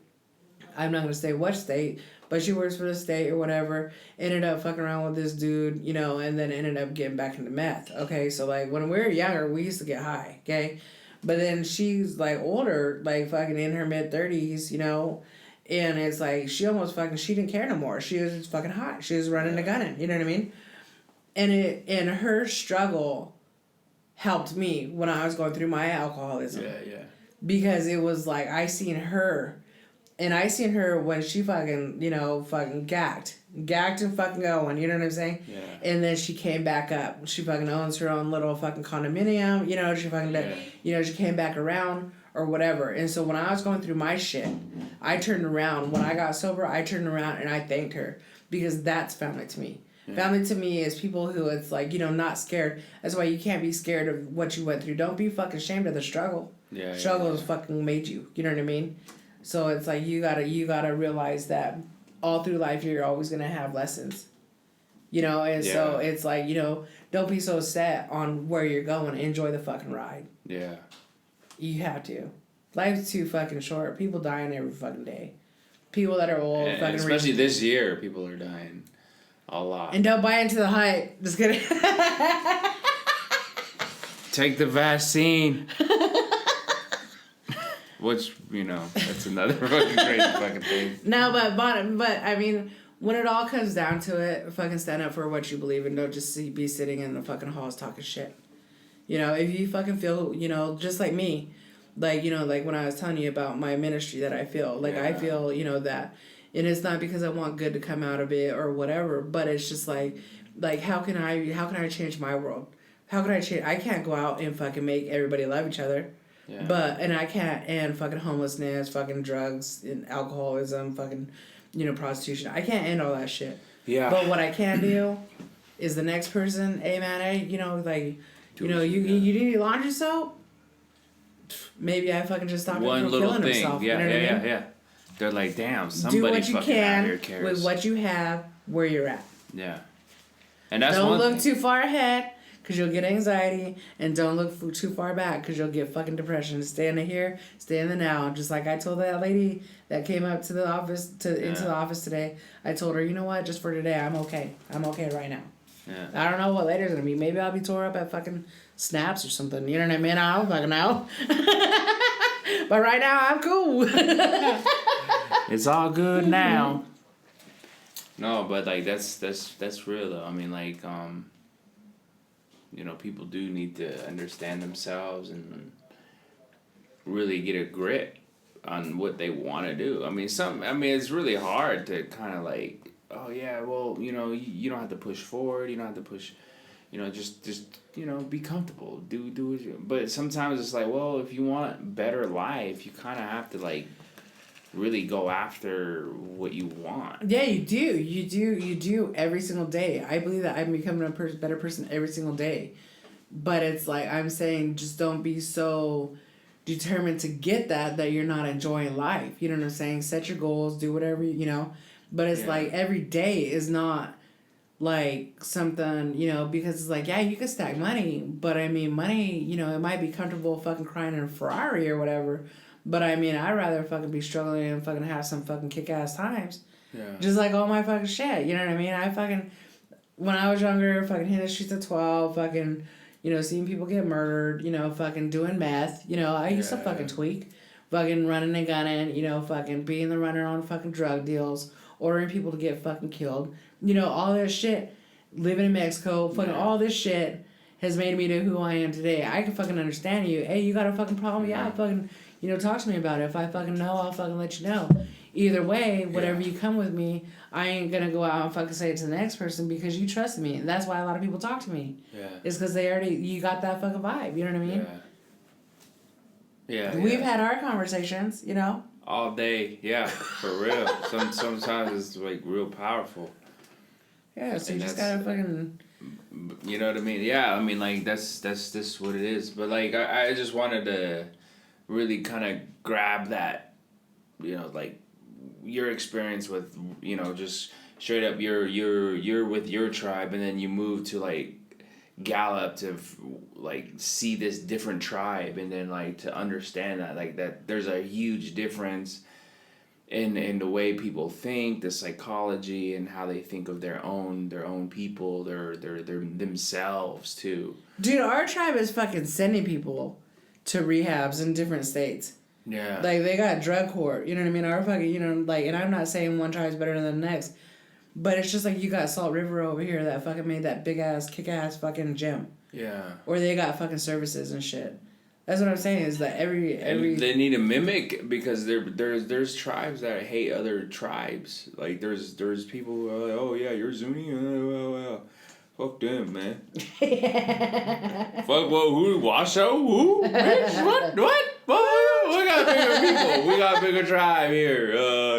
I'm not going to say what state, but she works for the state or whatever, ended up fucking around with this dude, you know, and then ended up getting back into meth, okay? So, like, when we were younger, we used to get high, okay? But then she's, like, older, like, fucking in her mid-30s, you know, and it's like, she almost fucking, she didn't care no more. She was just fucking hot. She was running and gunning, you know what I mean? And her struggle helped me when I was going through my alcoholism. Yeah. Because it was like, I seen her And I seen her when she fucking, fucking gacked and fucking going, you know what I'm saying? Yeah. And then she came back up. She fucking owns her own little fucking condominium, she fucking, she came back around or whatever. And so when I was going through my shit, I turned around. When I got sober, I turned around and I thanked her because that's family to me. Yeah. Family to me is people who it's like, not scared. That's why you can't be scared of what you went through. Don't be fucking ashamed of the struggle. Yeah. Struggle has fucking made you. You know what I mean? So it's like you gotta realize that all through life you're always gonna have lessons. And so it's like, don't be so set on where you're going. Enjoy the fucking ride. Yeah. You have to. Life's too fucking short. People dying every fucking day. People that are old, and fucking especially this year, people are dying a lot. And don't buy into the hype. Just kidding. Take the vaccine. Which, that's another fucking crazy fucking thing. No, but I mean, when it all comes down to it, fucking stand up for what you believe and don't just be sitting in the fucking halls talking shit. If you fucking feel, just like me, like when I was telling you about my ministry that I feel, I feel, that, and it's not because I want good to come out of it or whatever, but it's just like how can I change my world? How can I change? I can't go out and fucking make everybody love each other. Yeah. And I can't end fucking homelessness, fucking drugs, and alcoholism, fucking, prostitution. I can't end all that shit. Yeah. But what I can do is the next person, hey man, you need laundry soap? Maybe I fucking just stopped him from killing himself. Yeah. They're like, damn, somebody do what you fucking can out here cares. with what you have, where you're at. Yeah. And that's don't look too far ahead. Because you'll get anxiety, and don't look too far back because you'll get fucking depression. Stay in the here, stay in the now. Just like I told that lady that came up to the office, into the office today, I told her, you know what, just for today, I'm okay. I'm okay right now. Yeah. I don't know what later's going to be. Maybe I'll be tore up at fucking Snaps or something. You know what I mean? I don't fucking know. But right now, I'm cool. It's all good now. No, but that's real though. I mean, people do need to understand themselves and really get a grip on what they want to do. I mean, it's really hard to kind of oh yeah, well, you don't have to push forward. You don't have to push, just be comfortable. Do what you. But sometimes it's like, well, if you want better life, you kind of have to really go after what you want. Yeah, you do. You do every single day. I believe that I'm becoming a better person every single day. But it's I'm saying just don't be so determined to get that you're not enjoying life. You know what I'm saying? Set your goals, do whatever, But it's every day is not something, because it's you can stack money. But I mean, money, it might be comfortable fucking crying in a Ferrari or whatever. But I mean, I'd rather fucking be struggling and fucking have some fucking kick-ass times. Yeah. Just like all my fucking shit. You know what I mean? I fucking, when I was younger, fucking hitting the streets at 12, fucking, seeing people get murdered, fucking doing meth. I used to fucking tweak. Fucking running and gunning, fucking being the runner on fucking drug deals, ordering people to get fucking killed. All this shit. Living in Mexico, fucking all this shit has made me to who I am today. I can fucking understand you. Hey, you got a fucking problem? Yeah, fucking... talk to me about it. If I fucking know, I'll fucking let you know. Either way, whatever you come with me, I ain't gonna go out and fucking say it to the next person because you trust me. And that's why a lot of people talk to me. Yeah. It's because you got that fucking vibe. You know what I mean? Yeah. We've had our conversations, All day, yeah, for real. Sometimes it's real powerful. Yeah, so you just gotta fucking... You know what I mean? Yeah, I mean, that's just what it is. But, I just wanted to really kind of grab that, your experience with, just straight up you're with your tribe and then you move to Gallup to see this different tribe and then to understand that that there's a huge difference in the way people think, the psychology and how they think of their own people, their themselves too. Dude, our tribe is fucking sending people to rehabs in different states. Yeah. They got drug court. You know what I mean? Our fucking, and I'm not saying one tribe's better than the next. But it's just you got Salt River over here that fucking made that big-ass, kick-ass fucking gym. Yeah. Or they got fucking services and shit. That's what I'm saying. Is that every And they need to mimic because there's tribes that hate other tribes. Like there's people who are like, oh yeah, you're Zuni. Fuck them, man. Fuck what? Who? Washoe? Who? Bitch? What? We got bigger people. We got bigger tribe here.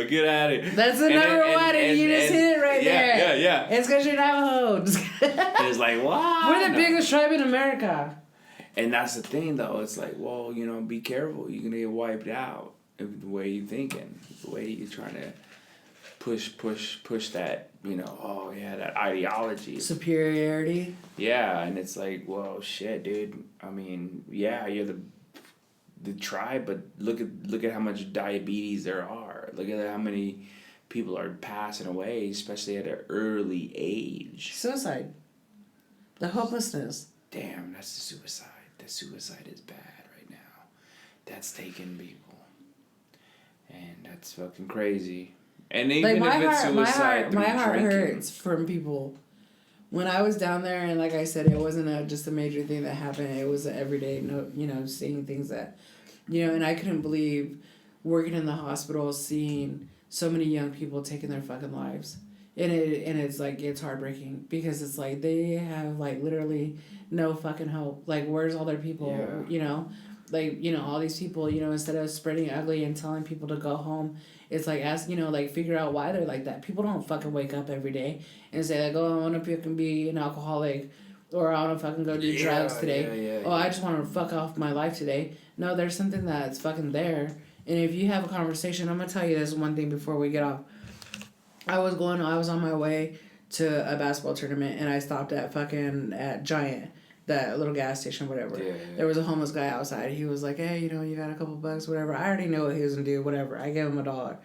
Get at it. That's the number one, and you just hit it right there. Yeah. It's because you're Navajo. It's like, what? We're the biggest tribe in America. And that's the thing, though. It's like, well, be careful. You're gonna get wiped out the way you're thinking, the way you're trying to push that. That ideology. Superiority. Yeah, and it's like, well, shit, dude. I mean, yeah, you're the tribe, but look at how much diabetes there are. Look at how many people are passing away, especially at an early age. Suicide. The hopelessness. Damn, that's the suicide. The suicide is bad right now. That's taking people. And that's fucking crazy. And even like if it's suicide my heart drinking, hurts from people. When I was down there, and like I said, it wasn't just a major thing that happened. It was an everyday, seeing things that, and I couldn't believe working in the hospital, seeing so many young people taking their fucking lives. And it's like, it's heartbreaking because it's like they have like literally no fucking hope. Like, where's all their people, Like, all these people, instead of spreading ugly and telling people to go home, it's like, figure out why they're like that. People don't fucking wake up every day and say, like, oh, I want to fucking be an alcoholic, or I want to fucking go do drugs today. I just want to fuck off my life today. No, there's something that's fucking there. And if you have a conversation, I'm going to tell you this one thing before we get off. I was on my way to a basketball tournament, and I stopped at Giant, that little gas station, whatever. Yeah. There was a homeless guy outside. He was like, hey, you got a couple bucks, whatever. I already know what he was going to do, whatever. I gave him $1.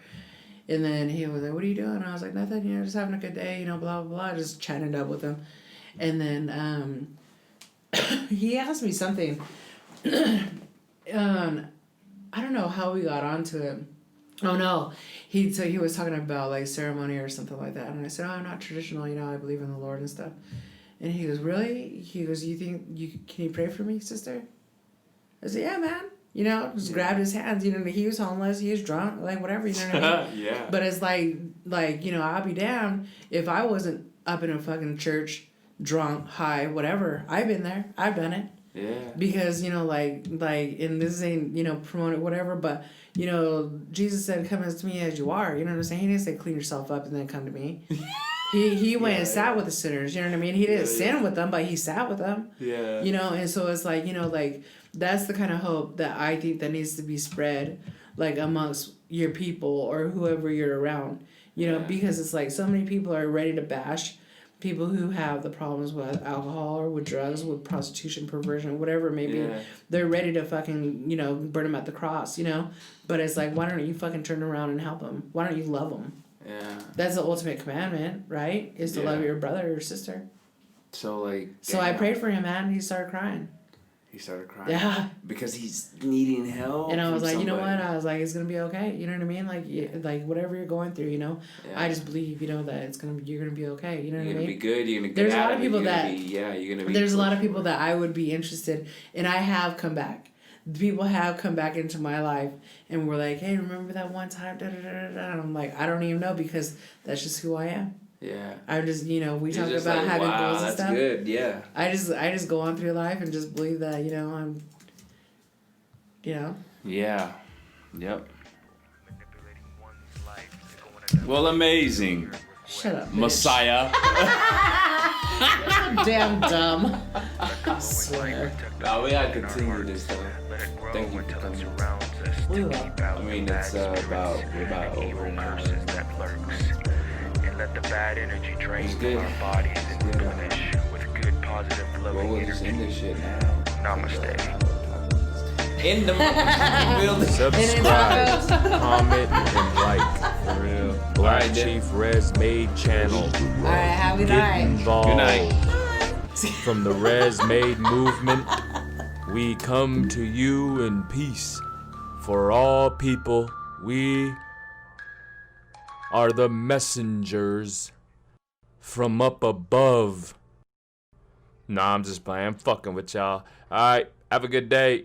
And then he was like, what are you doing? And I was like, nothing, just having a good day, blah, blah, blah. Just chatting up with him. And then he asked me something. I don't know how we got onto it. Oh, no. He was talking about, like, ceremony or something like that. And I said, oh, I'm not traditional, I believe in the Lord and stuff. And he goes, really? He goes, can you pray for me, sister? I said, yeah, man. Just grabbed his hands. He was homeless. He was drunk. Like, whatever, you know what I mean? Yeah. But it's like, I'll be damned if I wasn't up in a fucking church, drunk, high, whatever. I've been there. I've done it. Yeah. Because, and this ain't, promoted, whatever, but, Jesus said, come as to me as you are. You know what I'm saying? He didn't say clean yourself up and then come to me. He went and sat with the sinners, you know what I mean? He didn't sin with them, but he sat with them. Yeah. And so it's like, that's the kind of hope that I think that needs to be spread, like, amongst your people or whoever you're around, because it's like so many people are ready to bash people who have the problems with alcohol or with drugs, with prostitution, perversion, whatever it may be. They're ready to fucking, burn them at the cross, But it's like, why don't you fucking turn around and help them? Why don't you love them? Yeah. That's the ultimate commandment, right? Is to love your brother or sister. So, I prayed for him, man. He started crying. Yeah. Because he's needing help. And I was like, you know what? I was like, it's going to be okay. You know what I mean? Like whatever you're going through, Yeah. I just believe, that you're going to be okay. You know what I mean? You're going to be good. You're going to get There's a lot of people you're going to be. There's a lot of people that I would be interested, and I have come back. People have come back into my life and were like, hey, remember that one time? Da, da, da, da. And I'm like, I don't even know, because that's just who I am. Yeah. I'm just, we talk about having goals and stuff. That's good, yeah. I just go on through life and just believe that, I'm, Yeah. Yep. Well, amazing. Shut up, bitch. Messiah. Damn dumb. I swear. No, we gotta continue this though. Thank you for coming. We will. I mean, it's about over an hour. Let the bad energy drain from our bodies and replenish with good, positive, loving we'll just end this shit now. Namaste. In the building. Subscribe, comment, and like. For real. Black Chief Rezmade channel. Alright, have a good night. Involved. Good night. From the Rezmade movement, we come to you in peace. For all people, we are the messengers from up above. Nah, I'm just playing. I'm fucking with y'all. Alright, have a good day.